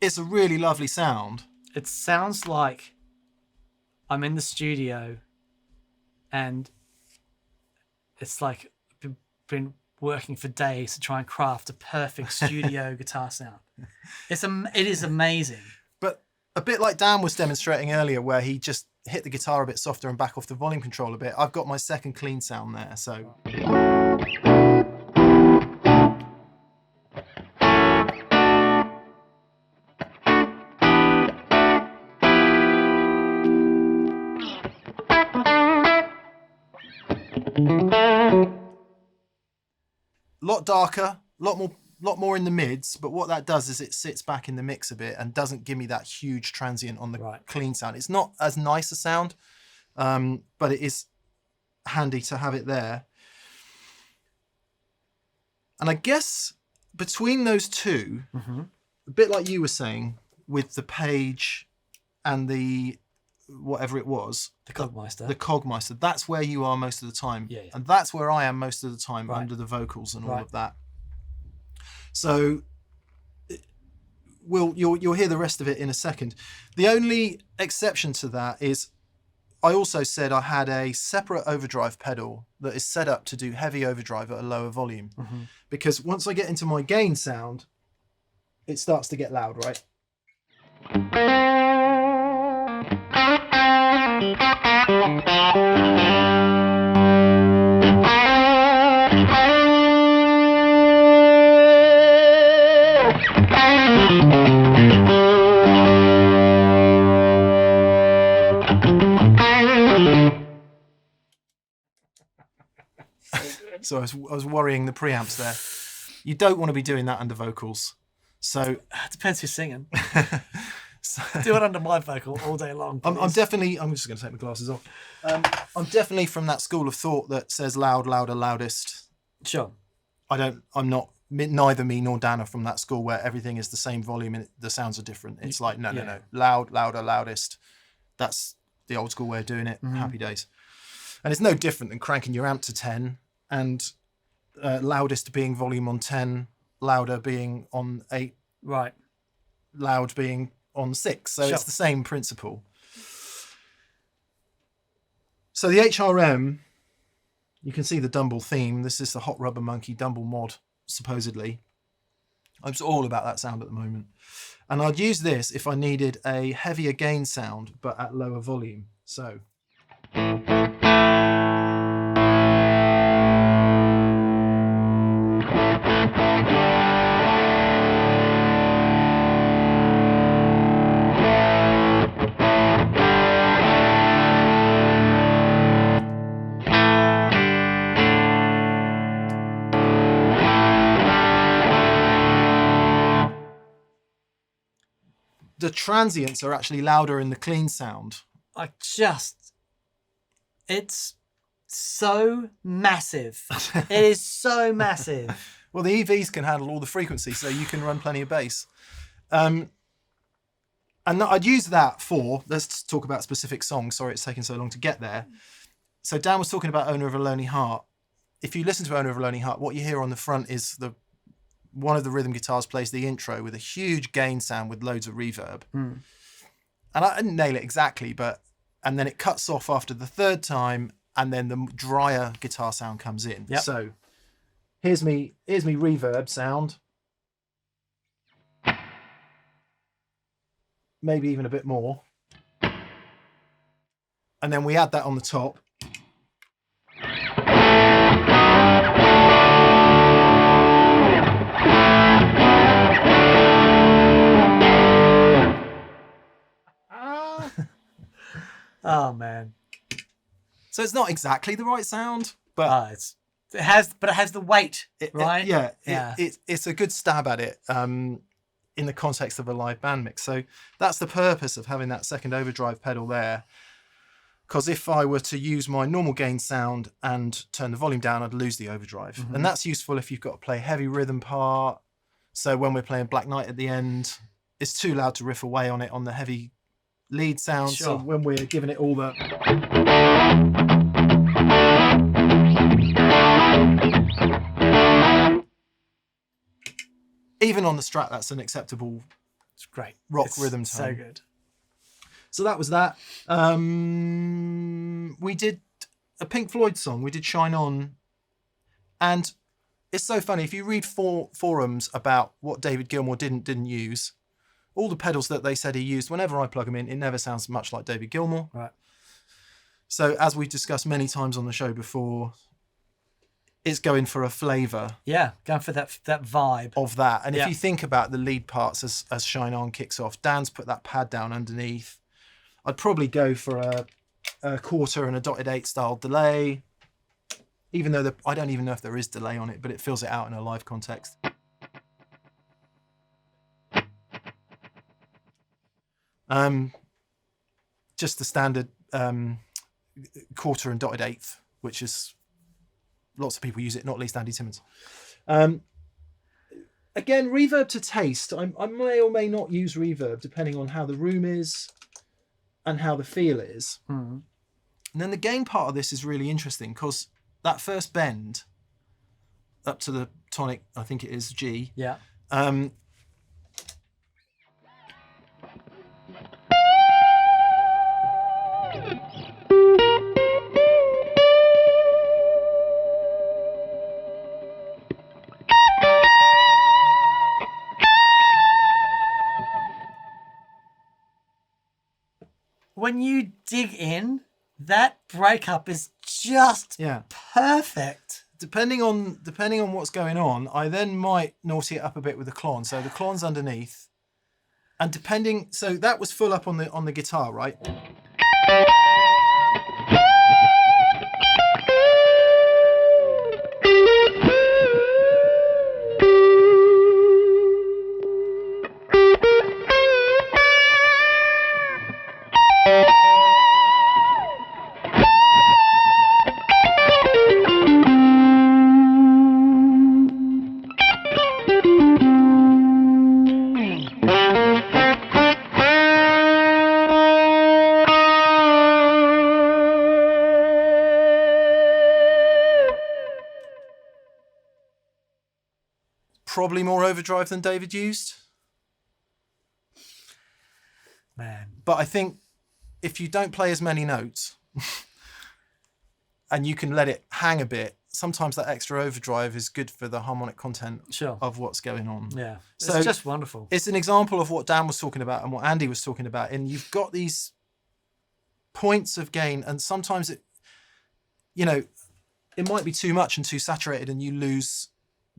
It's a really lovely sound. It sounds like I'm in the studio and it's like I've been working for days to try and craft a perfect studio guitar sound. It is amazing. But a bit like Dan was demonstrating earlier, where he just hit the guitar a bit softer and back off the volume control a bit, I've got my second clean sound there. So. Lot darker, lot more in the mids, but what that does is it sits back in the mix a bit and doesn't give me that huge transient on the clean sound. It's not as nice a sound, but it is handy to have it there. And I guess between those two, a bit like you were saying with the Page and the whatever it was, the Cogmeister. The Cogmeister. That's where you are most of the time, yeah. And that's where I am most of the time, under the vocals and all of that. So, you'll hear the rest of it in a second. The only exception to that is, I also said I had a separate overdrive pedal that is set up to do heavy overdrive at a lower volume, because once I get into my gain sound, it starts to get loud, right? So I was worrying the preamps there. You don't want to be doing that under vocals. So it depends who's singing. Do it under my vocal all day long. I'm definitely. I'm just going to take my glasses off. I'm definitely from that school of thought that says loud, louder, loudest. Sure. I'm not. Neither me nor Dan are from that school where everything is the same volume and the sounds are different. It's like no. Loud, louder, loudest. That's the old school way of doing it. Happy days. And it's no different than cranking your amp to 10 and loudest being volume on 10, louder being on 8. Right. Loud being on 6. So it's the same principle. So the HRM, you can see the Dumble theme. This is the Hot Rubber Monkey Dumble mod, supposedly. I'm just all about that sound at the moment. And I'd use this if I needed a heavier gain sound, but at lower volume. So. The transients are actually louder in the clean sound. It's so massive. It is so massive. Well, the EVs can handle all the frequencies, so you can run plenty of bass. And I'd use that for, let's talk about specific songs. Sorry it's taking so long to get there. So Dan was talking about Owner of a Lonely Heart. If you listen to Owner of a Lonely Heart, what you hear on the front is one of the rhythm guitars plays the intro with a huge gain sound with loads of reverb. And I didn't nail it exactly, and then it cuts off after the third time and then the drier guitar sound comes in. Yep. So here's me reverb sound. Maybe even a bit more. And then we add that on the top. Oh man. So it's not exactly the right sound, but it has the weight, right? It's a good stab at it in the context of a live band mix. So that's the purpose of having that second overdrive pedal there. Because if I were to use my normal gain sound and turn the volume down, I'd lose the overdrive. Mm-hmm. And that's useful if you've got to play a heavy rhythm part. So when we're playing Black Knight at the end, it's too loud to riff away on it on the heavy lead sound. Sure. So when we're giving it all the... Even on the Strat, that's an acceptable it's great. rock rhythm tone. So good. So that was that. We did a Pink Floyd song. We did Shine On. And it's so funny. If you read forums about what David Gilmour didn't use, all the pedals that they said he used, whenever I plug them in, it never sounds much like David Gilmour. Right. So as we've discussed many times on the show before, it's going for a flavour. Yeah, going for that vibe. Of that. And if you think about the lead parts as Shine On kicks off, Dan's put that pad down underneath. I'd probably go for a quarter and a dotted 8 style delay, even though I don't even know if there is delay on it, but it fills it out in a live context. Just the standard quarter and dotted 8th, which is lots of people use it, not least Andy Timmons. Again, reverb to taste. I may or may not use reverb depending on how the room is and how the feel is. Mm. And then the gain part of this is really interesting because that first bend up to the tonic, I think it is G. Yeah. When you dig in, that breakup is just perfect. Depending on what's going on, I then might naughty it up a bit with the clon. So the clon's underneath, and so that was full up on the guitar, right? Probably more overdrive than David used. Man. But I think if you don't play as many notes and you can let it hang a bit, sometimes that extra overdrive is good for the harmonic content of what's going on. Yeah. So it's just wonderful. It's an example of what Dan was talking about and what Andy was talking about. And you've got these points of gain, and sometimes it might be too much and too saturated and you lose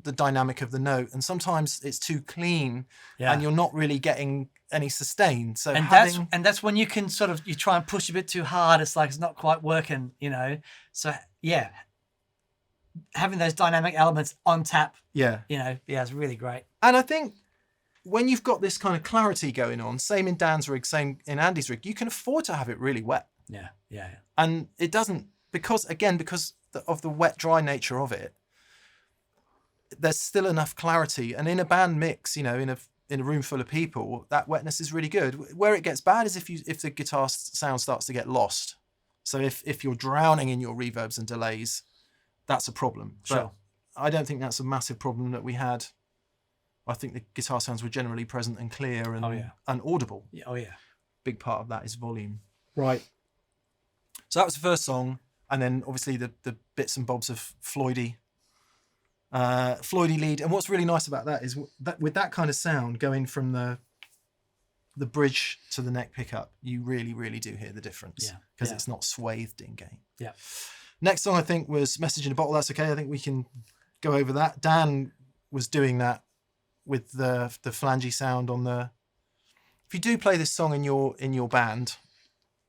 the dynamic of the note, and sometimes it's too clean and you're not really getting any sustain. So that's when you can you try and push a bit too hard, it's like it's not quite working, so having those dynamic elements on tap it's really great. And I think when you've got this kind of clarity going on, same in Dan's rig, same in Andy's rig, you can afford to have it really wet. And it doesn't, because of the wet dry nature of it, there's still enough clarity. And in a band mix, in a room full of people, that wetness is really good. Where it gets bad is if the guitar sound starts to get lost. So if you're drowning in your reverbs and delays, that's a problem. Sure. But I don't think that's a massive problem that we had. I think the guitar sounds were generally present and clear and audible. Yeah. Oh yeah. Big part of that is volume. Right. So that was the first song. and then obviously the bits and bobs of Floydy lead. And what's really nice about that is that with that kind of sound going from the bridge to the neck pickup, you really do hear the difference, because it's not swathed in gain. Yeah. Next song I think was Message in a Bottle. That's okay. I think we can go over that. Dan was doing that with the flangey sound on the. If you do play this song in your band,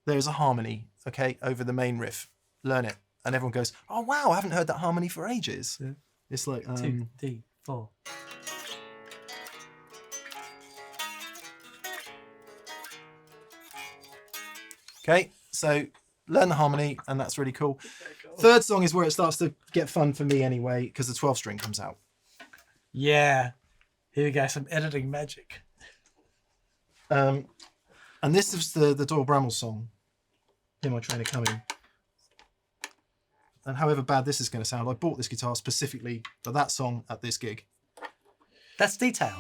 there's a harmony, okay, over the main riff. Learn it, and everyone goes, "Oh wow, I haven't heard that harmony for ages." Yeah. It's like 2 D 4. Okay, so learn the harmony, and that's really cool. Third song is where it starts to get fun for me anyway, because the 12 string comes out. Yeah. Here we go, some editing magic. And this is the Doyle Bramall song, Hear My Trainer Coming. And however bad this is going to sound, I bought this guitar specifically for that song at this gig. That's detail.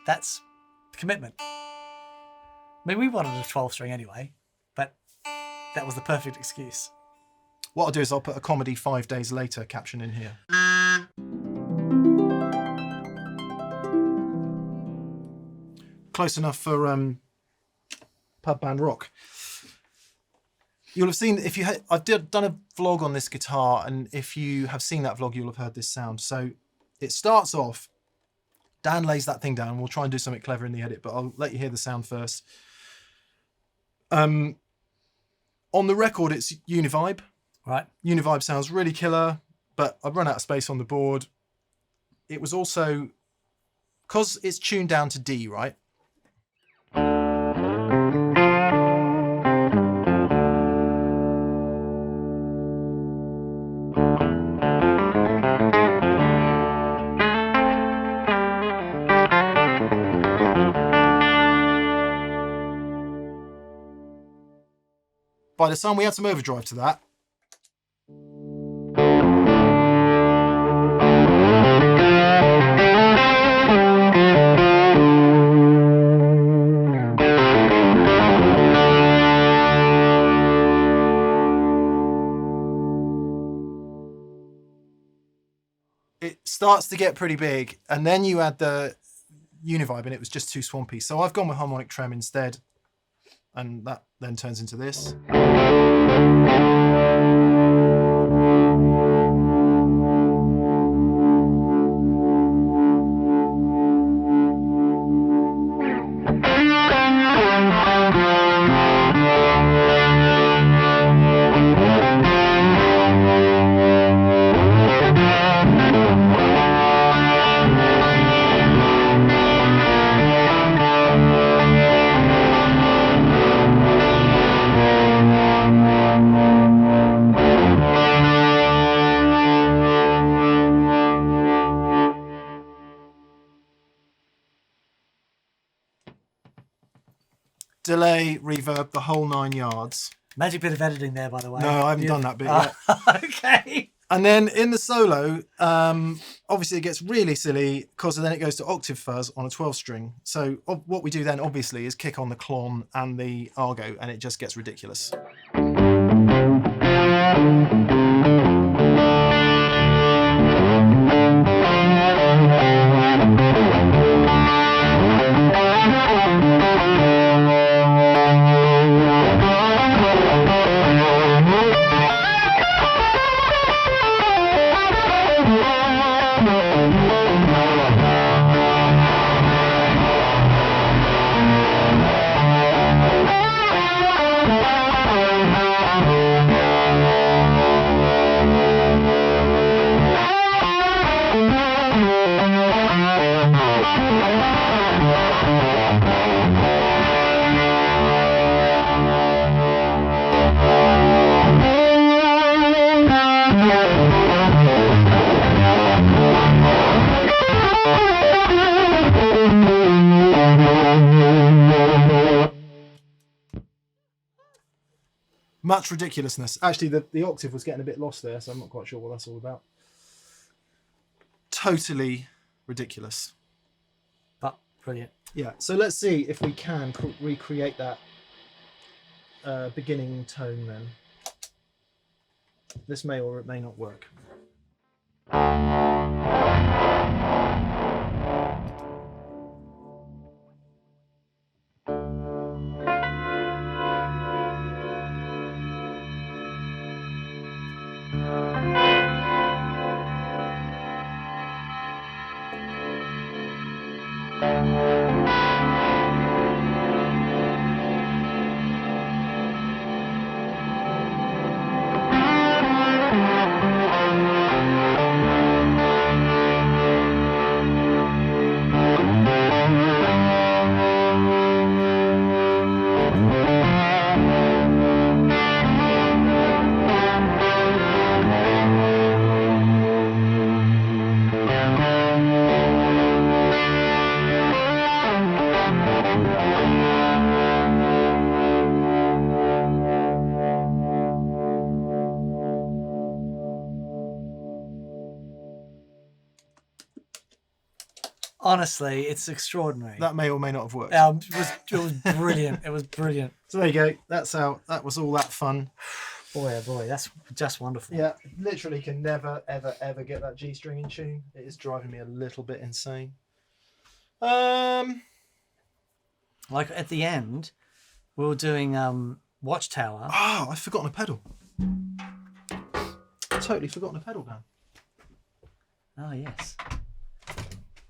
That's commitment. I mean, we wanted a 12 string anyway, but that was the perfect excuse. What I'll do is I'll put a comedy 5 days later caption in here. Close enough for pub band rock. You'll have seen, if you I've done a vlog on this guitar, and if you have seen that vlog, you'll have heard this sound. So it starts off, Dan lays that thing down. We'll try and do something clever in the edit, but I'll let you hear the sound first. On the record, it's Univibe. Right. Univibe sounds really killer, but I've run out of space on the board. It was also, because it's tuned down to D, right? By the time we had some overdrive to that, it starts to get pretty big, and then you add the Univibe and it was just too swampy. So I've gone with harmonic trem instead, and that then turns into this. Delay, reverb, the whole 9 yards. Magic bit of editing there, by the way. No, I haven't done that bit yet. Okay. And then in the solo, obviously it gets really silly because then it goes to octave fuzz on a 12 string. So what we do then obviously is kick on the clon and the argo, and it just gets ridiculous. Much ridiculousness. Actually, the octave was getting a bit lost there, so I'm not quite sure what that's all about. Totally ridiculous. But brilliant. Yeah, so let's see if we can recreate that beginning tone then. this may or it may not work. Honestly, it's extraordinary. That may or may not have worked. It was brilliant. It was brilliant. So there you go. That's how. That was all that fun. Boy, oh boy, that's just wonderful. Yeah, literally can never, ever, ever get that G string in tune. It is driving me a little bit insane. Like at the end, we were doing Watchtower. Oh, I've forgotten a pedal. Totally forgotten a pedal, Dan. Oh yes.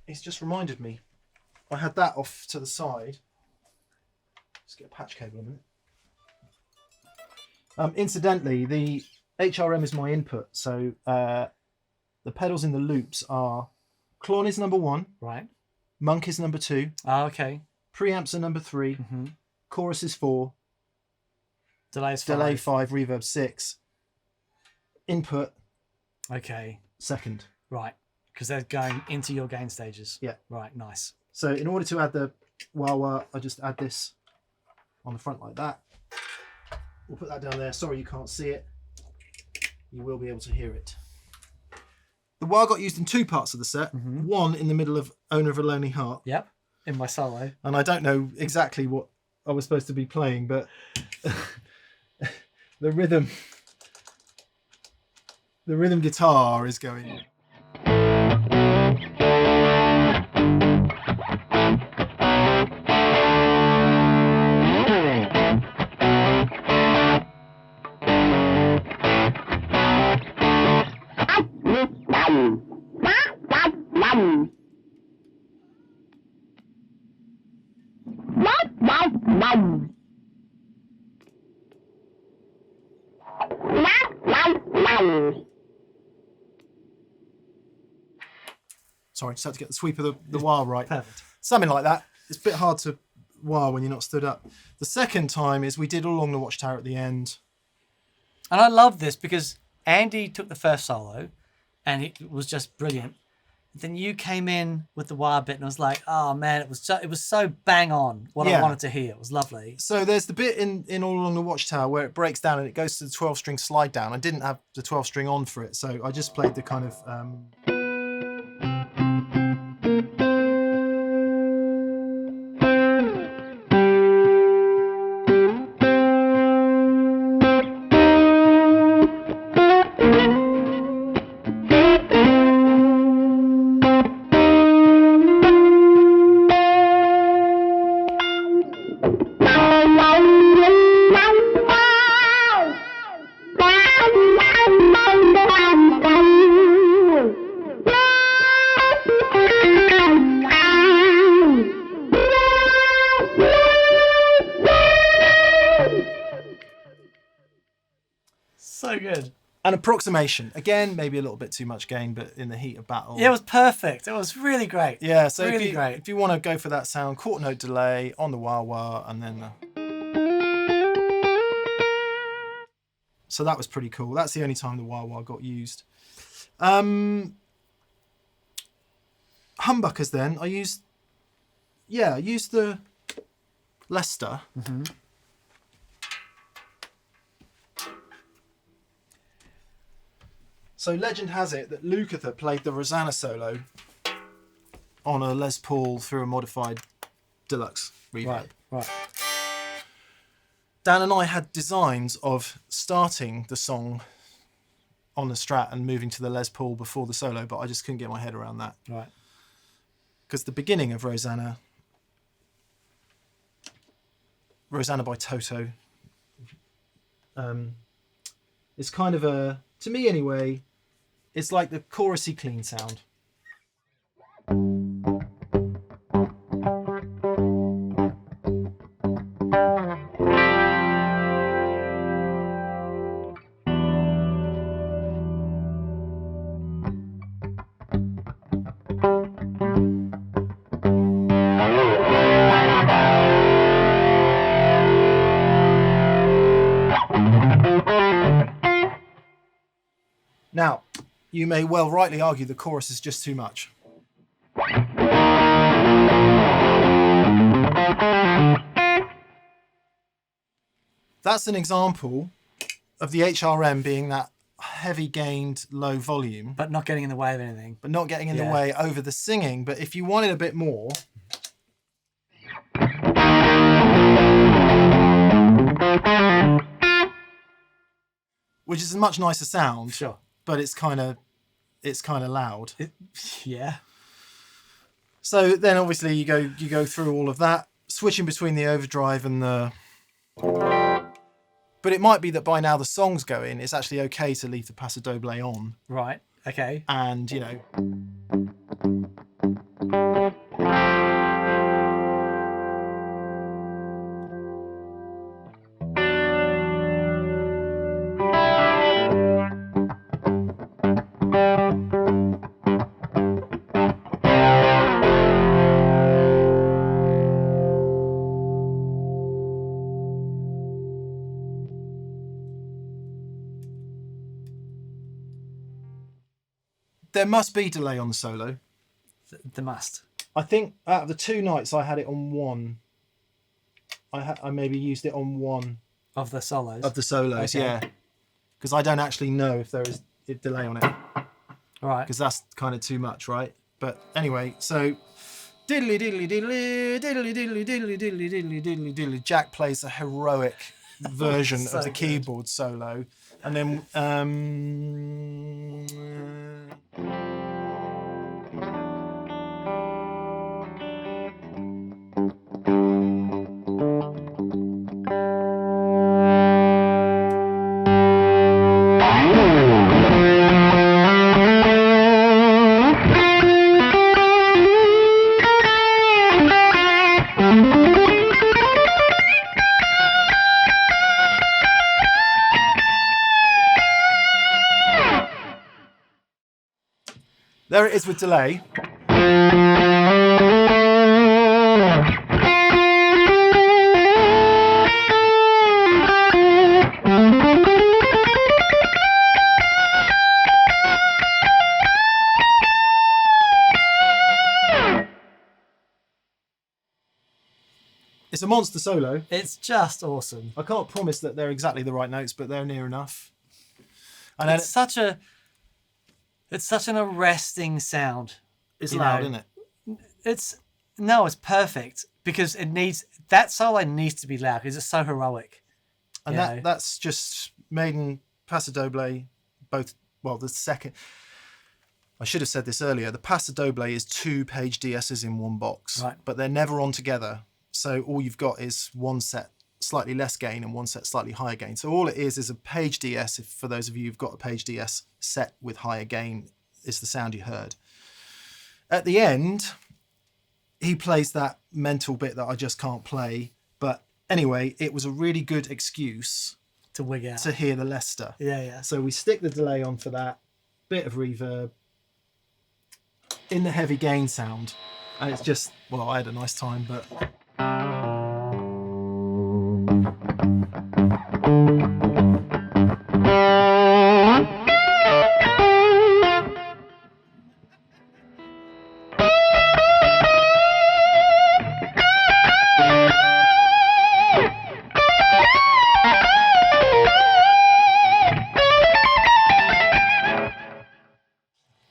It's just reminded me. I had that off to the side. Let's get a patch cable a minute. Incidentally, the HRM is my input, so the pedals in the loops are Klon is number 1, Right. Monk is number 2, Oh, okay. Preamps are number 3, Mm-hmm. Chorus is 4, Delay is 5. Delay 5, Reverb 6, Input Okay. 2nd. Right. Because they're going into your gain stages. Yeah. Right. Nice. So in order to add the wah-wah, I just add this on the front like that. We'll put that down there. Sorry you can't see it. You will be able to hear it. The wah got used in 2 parts of the set. Mm-hmm. One in the middle of Owner of a Lonely Heart. Yep. In my solo. And I don't know exactly what I was supposed to be playing, but the rhythm guitar is going. Sorry, just had to get the sweep of the wah right. Perfect. Something like that. It's a bit hard to wah when you're not stood up. The second time is we did All Along the Watchtower at the end. And I love this because Andy took the first solo and it was just brilliant. Then you came in with the wah bit and I was like, oh man, it was so bang on what I wanted to hear. It was lovely. So there's the bit in All Along the Watchtower where it breaks down and it goes to the 12-string slide down. I didn't have the 12-string on for it, so I just played the kind of... So good. An approximation. Again, maybe a little bit too much gain, but in the heat of battle. Yeah, it was perfect. It was really great. Yeah, so really great. If you want to go for that sound, quarter note delay on the wah-wah, and then the... So that was pretty cool. That's the only time the wah-wah got used. Humbuckers then, I used the Leicester. Mm-hmm. So legend has it that Lukather played the Rosanna solo on a Les Paul through a modified deluxe reverb. Right. Dan and I had designs of starting the song on the Strat and moving to the Les Paul before the solo, but I just couldn't get my head around that. Right. Because the beginning of Rosanna by Toto, it's kind of a, to me anyway, it's like the chorusy clean sound. Now, you may well rightly argue the chorus is just too much. That's an example of the HRM being that heavy gained low volume. But not getting in the way of anything. But not getting in the way over the singing. But if you wanted a bit more... which is a much nicer sound. Sure. But it's kind of loud. Yeah. So then obviously you go through all of that, switching between the overdrive and the... But it might be that by now the song's going, it's actually okay to leave the Paso Doble on. Right, okay. And, you know... There must be delay on the solo. There must. I think out of the 2 nights I had it on one. I maybe used it on one. Of the solos? Of the solos, okay. Yeah. Because I don't actually know if there is a delay on it. Right. Because that's kind of too much, right? But anyway, so... Diddly diddly diddly, diddly diddly diddly diddly diddly diddly diddly. Jack plays a heroic version so of the keyboard solo. And then... there it is with delay. It's a monster solo. It's just awesome. I can't promise that they're exactly the right notes, but they're near enough. And it's such an arresting sound. It's loud, isn't it? It's perfect because that solo needs to be loud because it's so heroic. And that's just Maiden, Paso Doble, both. Well, the second. I should have said this earlier. The Paso Doble is 2 page DSs in one box, right? But they're never on together. So all you've got is one set slightly less gain and one set slightly higher gain. So all it is a page DS. If for those of you who've got a page DS set with higher gain, is the sound you heard. At the end, he plays that mental bit that I just can't play. But anyway, it was a really good excuse to wig out, to hear the Leicester. Yeah. So we stick the delay on for that, bit of reverb in the heavy gain sound, and it's just, well, I had a nice time, but.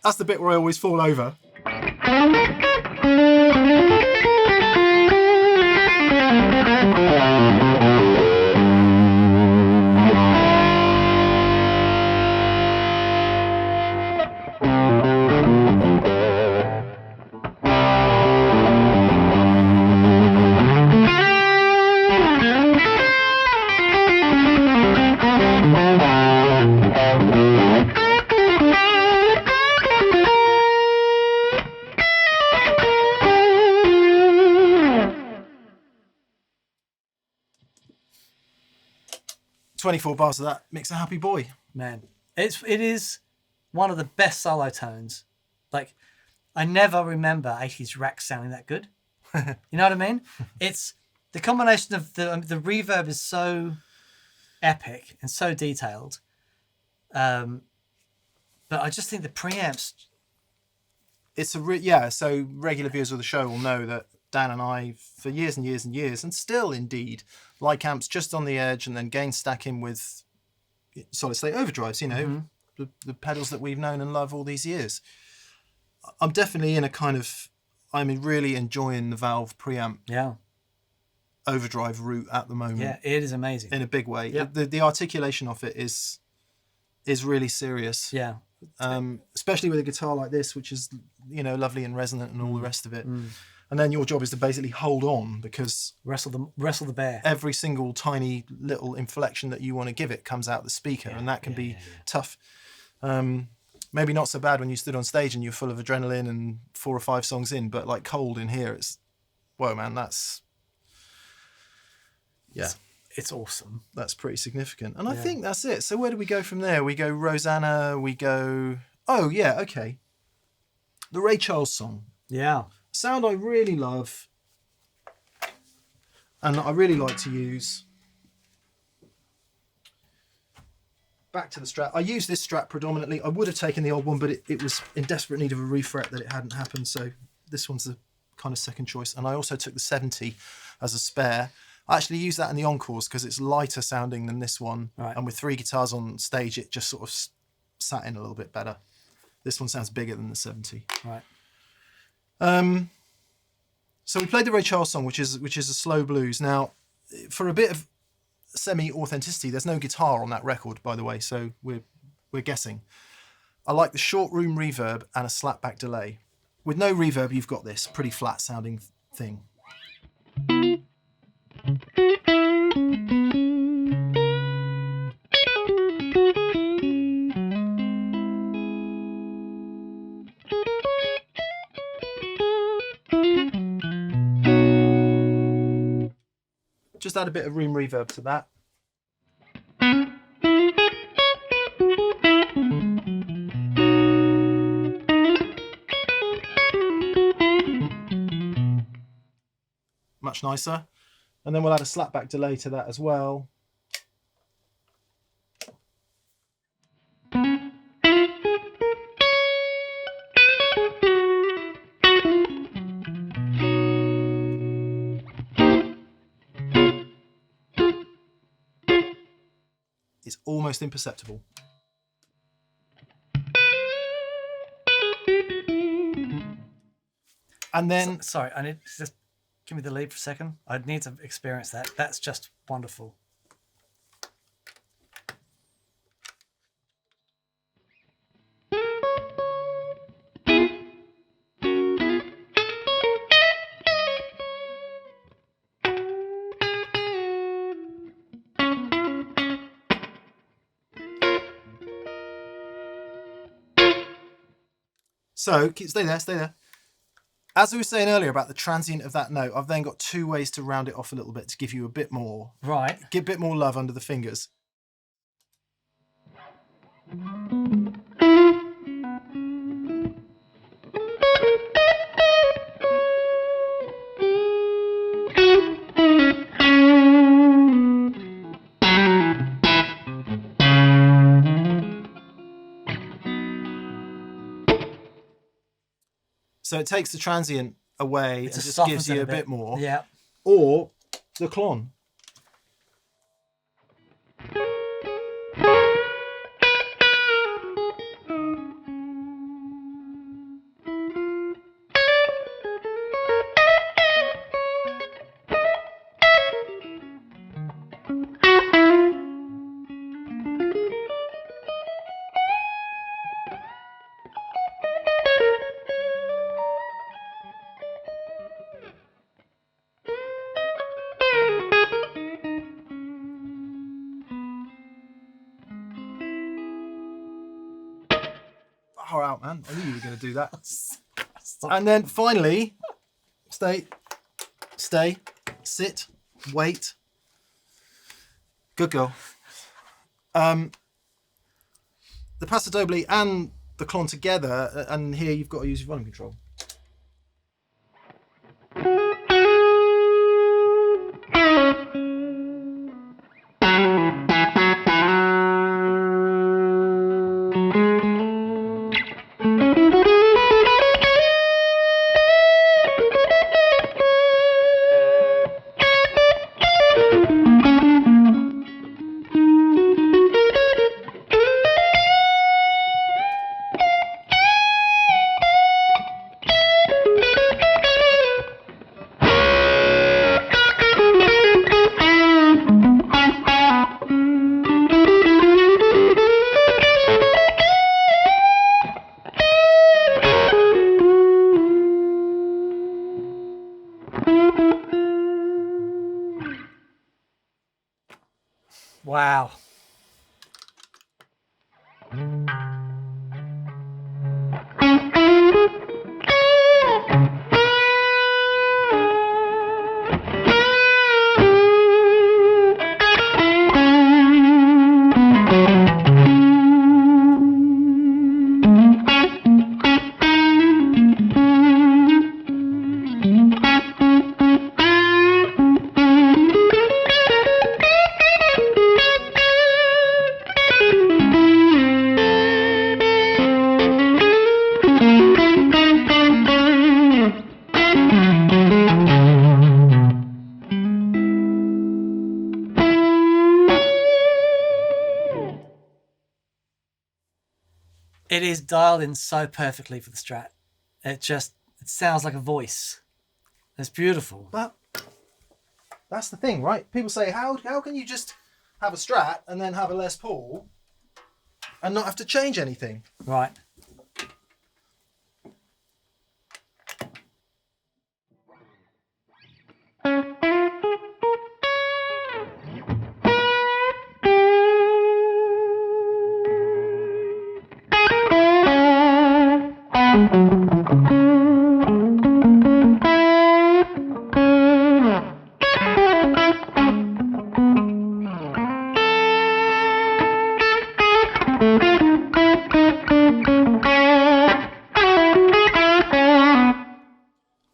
That's the bit where I always fall over. 24 bars of that makes a happy boy. Man, it is one of the best solo tones. Like, I never remember 80s rack sounding that good. You know what I mean? It's the combination of the reverb is so epic and so detailed. But I just think the preamps. It's so regular viewers of the show will know that Dan and I, for years and years and years, and still indeed, like amps just on the edge and then gain stacking with solid state overdrives, you know, the pedals that we've known and love all these years. I'm definitely in a kind of, I'm really enjoying the Valve preamp overdrive route at the moment. Yeah, it is amazing. In a big way. Yep. The articulation of it is really serious. Yeah. Especially with a guitar like this, which is, you know, lovely and resonant and all the rest of it. And then your job is to basically hold on, because wrestle the bear. Every single tiny little inflection that you want to give it comes out the speaker, and that can be tough. Maybe not so bad when you stood on stage and you're full of adrenaline and 4 or 5 songs in, but like cold in here, it's, whoa, man, that's, it's awesome. That's pretty significant. And I think that's it. So where do we go from there? We go Rosanna, we go, oh yeah, okay. The Ray Charles song. Yeah. Sound I really love and that I really like to use. Back to the Strat. I use this Strat predominantly. I would have taken the old one, but it was in desperate need of a refret that it hadn't happened. So this one's the kind of second choice. And I also took the 70 as a spare. I actually use that in the encores because it's lighter sounding than this one. Right. And with 3 guitars on stage, it just sort of sat in a little bit better. This one sounds bigger than the 70. Right. So we played the Ray Charles song, which is a slow blues. Now, for a bit of semi-authenticity, there's no guitar on that record, by the way, so we're guessing. I like the short room reverb and a slapback delay. With no reverb, you've got this pretty flat sounding thing. Just add a bit of room reverb to that. Much nicer. And then we'll add a slapback delay to that as well. It's almost imperceptible. And then... Sorry, I need to just give me the lead for a second. I need to experience that. That's just wonderful. So, stay there. As we were saying earlier about the transient of that note, I've then got 2 ways to round it off a little bit to give you a bit more. Right. Give a bit more love under the fingers. So it takes the transient away and just gives you a bit more. Yeah. Or the clon. Far out, man. I knew you were going to do that. And then finally, stay, sit, wait. Good girl. The Paso Doble and the Klon together, and here you've got to use your volume control. Wow. It is dialed in so perfectly for the Strat. It sounds like a voice. It's beautiful. But that's the thing, right? People say, how can you just have a Strat and then have a Les Paul and not have to change anything? Right.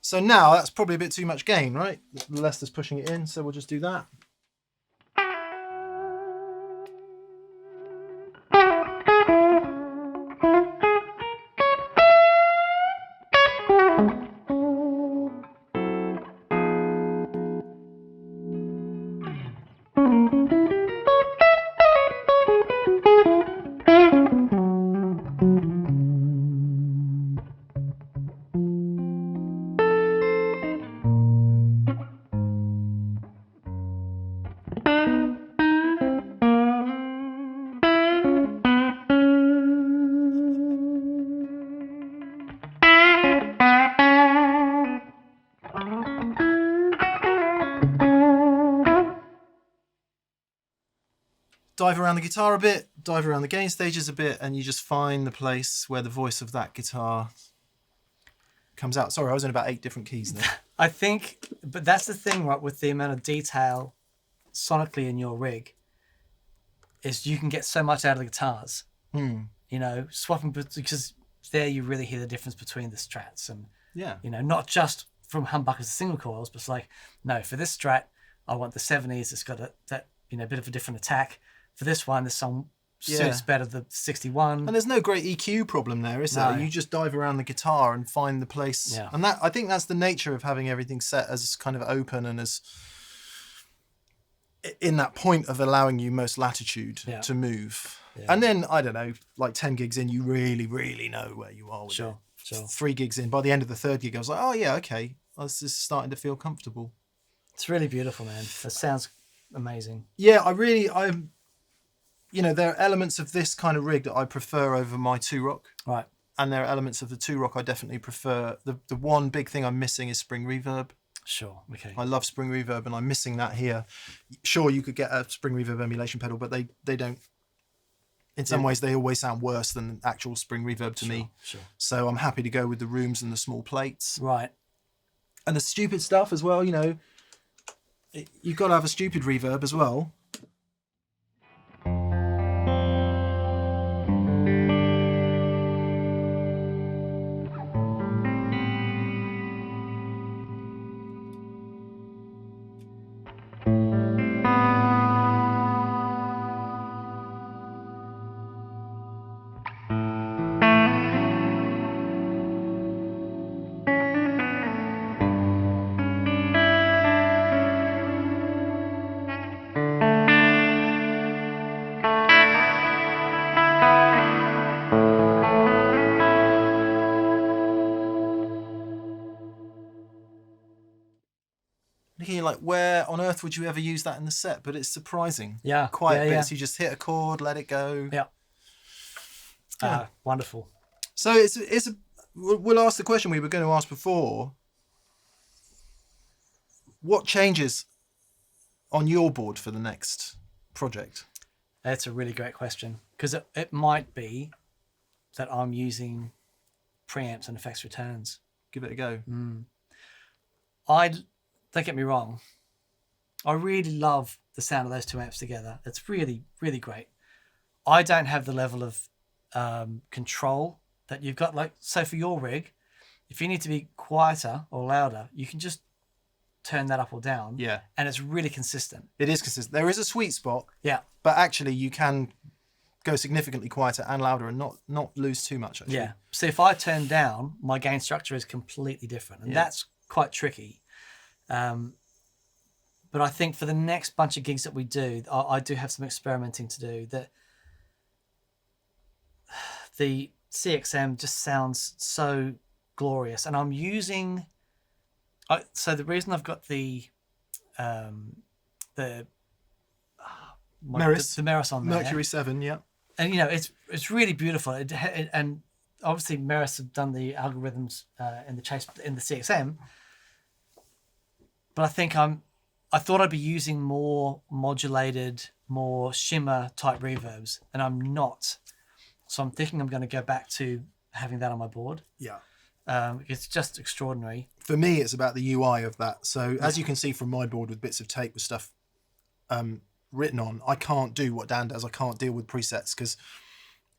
So now that's probably a bit too much gain, right? Lester's pushing it in, so we'll just do that. Dive around the guitar a bit, dive around the gain stages a bit, and you just find the place where the voice of that guitar comes out. Sorry, I was in about 8 different keys there. I think, but that's the thing, right, with the amount of detail sonically in your rig, is you can get so much out of the guitars. You know, swapping, because there you really hear the difference between the Strats and, you know, not just from humbuckers to single coils, but it's like, no, for this Strat, I want the 70s. It's got that, you know, bit of a different attack. For this one, this song suits better the 61. And there's no great EQ problem there, is there? You just dive around the guitar and find the place. Yeah. And that, I think that's the nature of having everything set as kind of open and as in that point of allowing you most latitude to move. Yeah. And then, I don't know, like 10 gigs in, you really, really know where you are with it. Sure. 3 gigs in, by the end of the 3rd gig, I was like, oh yeah, okay. This is starting to feel comfortable. It's really beautiful, man. That sounds amazing. Yeah, I'm you know, there are elements of this kind of rig that I prefer over my 2-rock. Right. And there are elements of the 2-rock I definitely prefer. The one big thing I'm missing is spring reverb. Sure, okay. I love spring reverb and I'm missing that here. Sure, you could get a spring reverb emulation pedal, but they don't. In some ways, they always sound worse than actual spring reverb to me. Sure. So I'm happy to go with the rooms and the small plates. Right. And the stupid stuff as well, you know. You've got to have a stupid reverb as well. You're like, where on earth would you ever use that in the set? But it's surprising. Yeah. Quiet yeah, bits. You just hit a chord, let it go. Yeah. Yeah. Wonderful. So we'll ask the question we were going to ask before. What changes on your board for the next project? That's a really great question, because it might be that I'm using preamps and effects returns. Give it a go. Don't get me wrong, I really love the sound of those two amps together. It's really, really great. I don't have the level of control that you've got. Like, so for your rig, if you need to be quieter or louder, you can just turn that up or down. Yeah. And it's really consistent. It is consistent. There is a sweet spot. Yeah. But actually, you can go significantly quieter and louder and not lose too much, actually. Yeah. So if I turn down, my gain structure is completely different. And that's quite tricky. But I think for the next bunch of gigs that we do, I do have some experimenting to do. That the CXM just sounds so glorious. And I'm using... so the reason I've got the Meris on there, Mercury7, yeah, and it's really beautiful. And obviously Meris have done the algorithms in the CXM, but I think I thought I'd be using more modulated, more shimmer type reverbs, and I'm not. So I'm thinking I'm going to go back to having that on my board. Yeah. It's just extraordinary. For me, it's about the UI of that. So as you can see from my board with bits of tape with stuff written on, I can't do what Dan does. I can't deal with presets, because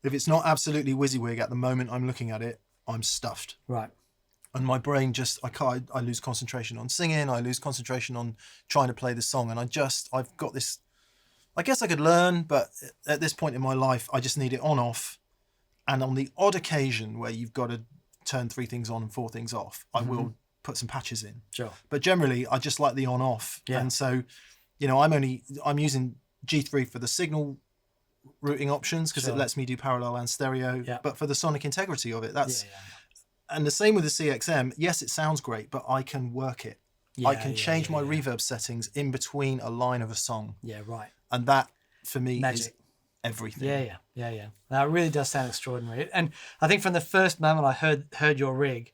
if it's not absolutely WYSIWYG at the moment I'm looking at it, I'm stuffed. Right. And my brain just, I lose concentration on singing. I lose concentration on trying to play the song. And I've got this, I guess I could learn, but at this point in my life, I just need it on off. And on the odd occasion where you've got to turn 3 things on and 4 things off, I will put some patches in. Sure. But generally, I just like the on off. Yeah. And so, I'm using G3 for the signal routing options, because it lets me do parallel and stereo. Yeah. But for the sonic integrity of it, that's... And the same with the CXM. Yes, it sounds great, but I can work it. I can change my reverb settings in between a line of a song. Yeah, right. And that, for me, Magic. is everything. Yeah. Now, it really does sound extraordinary. And I think from the first moment I heard your rig,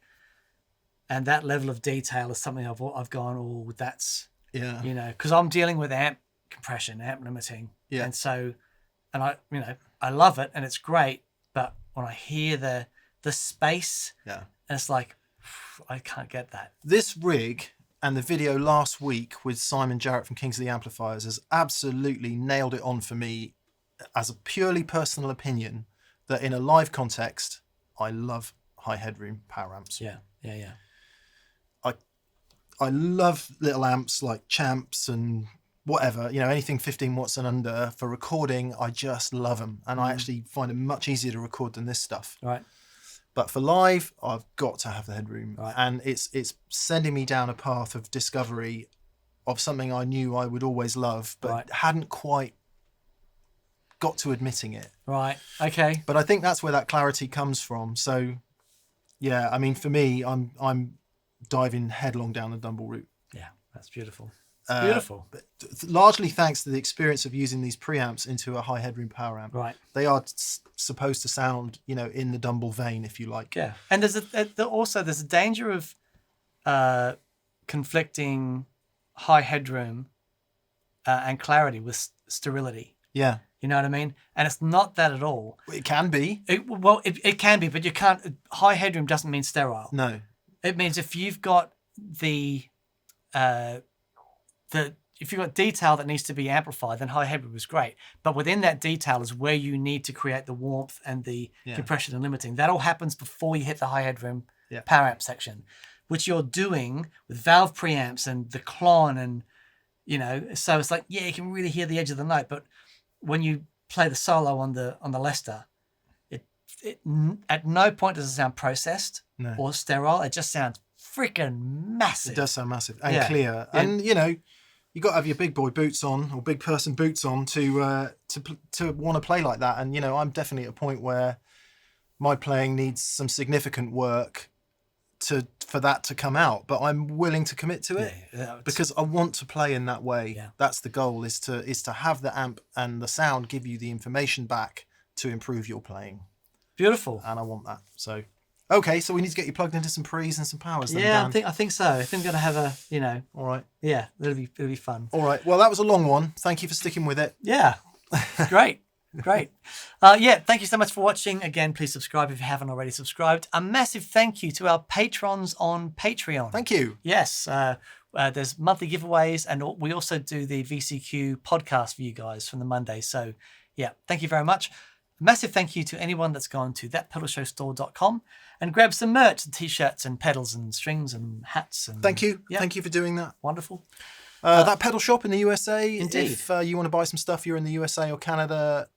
and that level of detail is something I've gone, oh, that's... Yeah. Because I'm dealing with amp compression, amp limiting. Yeah. And so, and I love it and it's great, but when I hear the space, it's like, I can't get that. This rig and the video last week with Simon Jarrett from Kingsley Amplifiers has absolutely nailed it on for me as a purely personal opinion, that in a live context, I love high headroom power amps. Yeah. I love little amps like Champs and whatever, anything 15 watts and under. For recording, I just love them. And I actually find it much easier to record than this stuff. Right. But for live, I've got to have the headroom. Right. And it's sending me down a path of discovery of something I knew I would always love, but hadn't quite got to admitting it. Right. Okay. But I think that's where that clarity comes from. So, yeah, I mean, for me, I'm diving headlong down the Dumble route. Yeah, that's beautiful. It's beautiful. But largely thanks to the experience of using these preamps into a high headroom power amp. Right. They are supposed to sound, in the Dumble vein, if you like. Yeah. And there's a danger of conflicting high headroom and clarity with sterility. Yeah. You know what I mean? And it's not that at all. It can be. It can be, but you can't. High headroom doesn't mean sterile. No. It means if you've got if you've got detail that needs to be amplified, then high headroom is great. But within that detail is where you need to create the warmth and the compression and limiting. That all happens before you hit the high headroom power amp section, which you're doing with valve preamps and the clon, and so it's like, you can really hear the edge of the note, but when you play the solo on the Lester, it at no point does it sound processed or sterile. It just sounds freaking massive. It does sound massive and clear. Yeah. And you got to have your big boy boots on, or big person boots on, to want to play like that. And I'm definitely at a point where my playing needs some significant work for that to come out, but I'm willing to commit to it Yeah, because I want to play in that way. Yeah. That's the goal, is to have the amp and the sound give you the information back to improve your playing. beautiful. And I want that. So, okay, so we need to get you plugged into some pre's and some powers then, Yeah, Dan. I think so. I think I'm gonna have a, All right. yeah, it'll be fun. All right. Well, that was a long one. Thank you for sticking with it. Yeah, great. Yeah, thank you so much for watching. Again, please subscribe if you haven't already subscribed. A massive thank you to our patrons on Patreon. Thank you. Yes, there's monthly giveaways, and we also do the VCQ podcast for you guys from the Monday. So, yeah, thank you very much. Massive thank you to anyone that's gone to thatpedalshowstore.com and grabbed some merch, t-shirts and pedals and strings and hats. And Thank you. Yeah, Thank you for doing that. wonderful. That pedal shop in the USA. Indeed. If you want to buy some stuff, you're in the USA or Canada,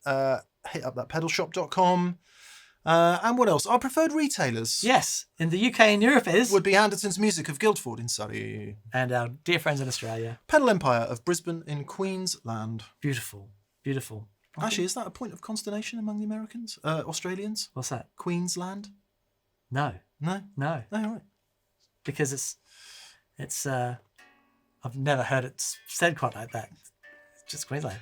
hit up thatpedalshop.com. And what else? Our preferred retailers Yes, in the UK and Europe is, would be Anderton's Music of Guildford in Surrey. and our dear friends in Australia. Pedal Empire of Brisbane in Queensland. Beautiful, beautiful. Actually, is that a point of consternation among the Americans? Australians? What's that? Queensland? No, No? no, No, right. because it's I've never heard it said quite like that. It's just Queensland.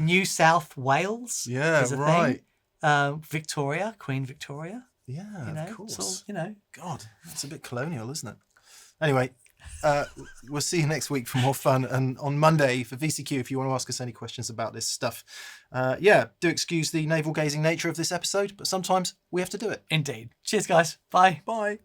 New South Wales. Yeah, is a right. thing. Victoria, Queen Victoria. Yeah, of course. It's all, God, that's a bit colonial, isn't it? Anyway, we'll see you next week for more fun. And on Monday for VCQ, if you want to ask us any questions about this stuff, do excuse the navel-gazing nature of this episode, but sometimes we have to do it. Indeed. Cheers, guys. Bye. Bye.